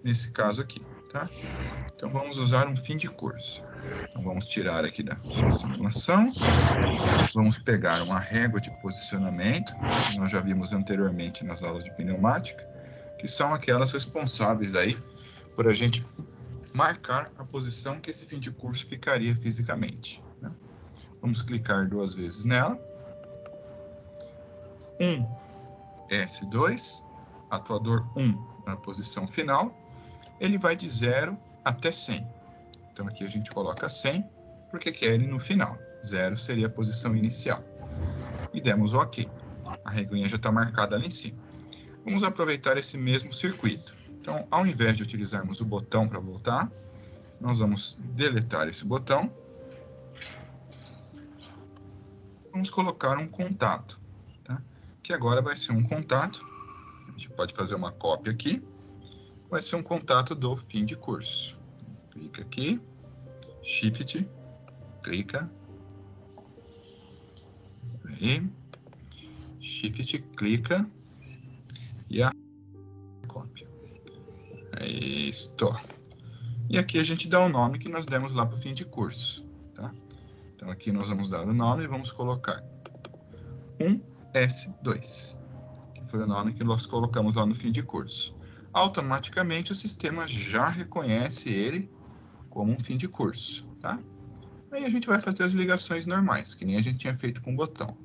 Nesse caso aqui, tá? Então vamos usar um fim de curso. Então vamos tirar aqui da simulação. Vamos pegar uma régua de posicionamento, que nós já vimos anteriormente nas aulas de pneumática, que são aquelas responsáveis aí por a gente marcar a posição que esse fim de curso ficaria fisicamente. Né? Vamos clicar 2 vezes nela. S2, atuador 1 na posição final, ele vai de 0 até 100. Então aqui a gente coloca 100, porque quer ele no final. 0 seria a posição inicial. E demos OK. A reguinha já está marcada ali em cima. Vamos aproveitar esse mesmo circuito. Então, ao invés de utilizarmos o botão para voltar, nós vamos deletar esse botão. Vamos colocar um contato, tá? Que agora vai ser um contato. A gente pode fazer uma cópia aqui. Vai ser um contato do fim de curso. Clica aqui, Shift, clica. Aí. Shift, clica. E a cópia. Isto. E aqui a gente dá o nome que nós demos lá para o fim de curso. Tá? Então aqui nós vamos dar o nome e vamos colocar 1S2, que foi o nome que nós colocamos lá no fim de curso. Automaticamente o sistema já reconhece ele como um fim de curso. Tá? Aí a gente vai fazer as ligações normais, que nem a gente tinha feito com o botão.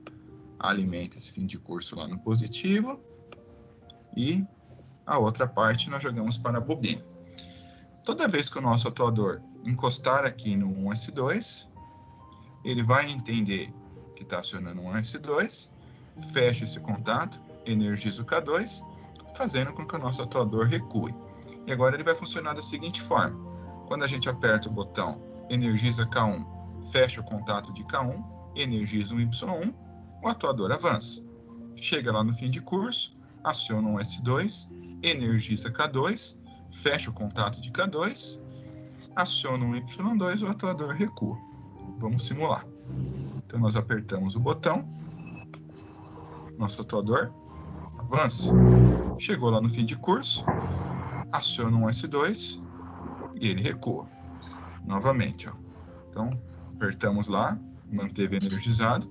Alimenta esse fim de curso lá no positivo e a outra parte nós jogamos para a bobina. Toda vez que o nosso atuador encostar aqui no 1S2, ele vai entender que está acionando um 1S2, fecha esse contato, energiza o K2, fazendo com que o nosso atuador recue. E agora ele vai funcionar da seguinte forma. Quando a gente aperta o botão energiza K1, fecha o contato de K1, energiza um Y1, o atuador avança. Chega lá no fim de curso, aciona um S2, energiza K2, fecha o contato de K2, aciona um Y2, o atuador recua. Vamos simular. Então nós apertamos o botão, nosso atuador avança. Chegou lá no fim de curso, aciona um S2 e ele recua. Novamente, ó. Então apertamos lá, manteve energizado.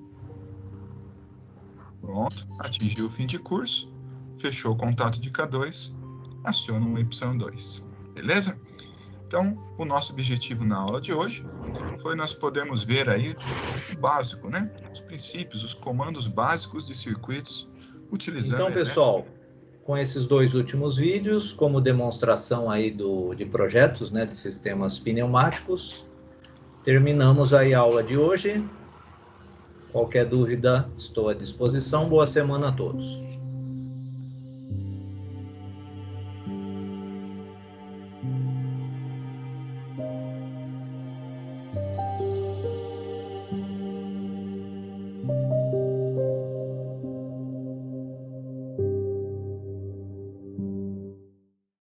Pronto, atingiu o fim de curso, fechou o contato de K2, aciona um Y2. Beleza? Então, o nosso objetivo na aula de hoje foi nós podermos ver aí o básico, né? Os princípios, os comandos básicos de circuitos utilizando... Então, pessoal, com esses dois últimos vídeos, como demonstração aí de projetos, né, de sistemas pneumáticos, terminamos aí a aula de hoje. Qualquer dúvida, estou à disposição. Boa semana a todos.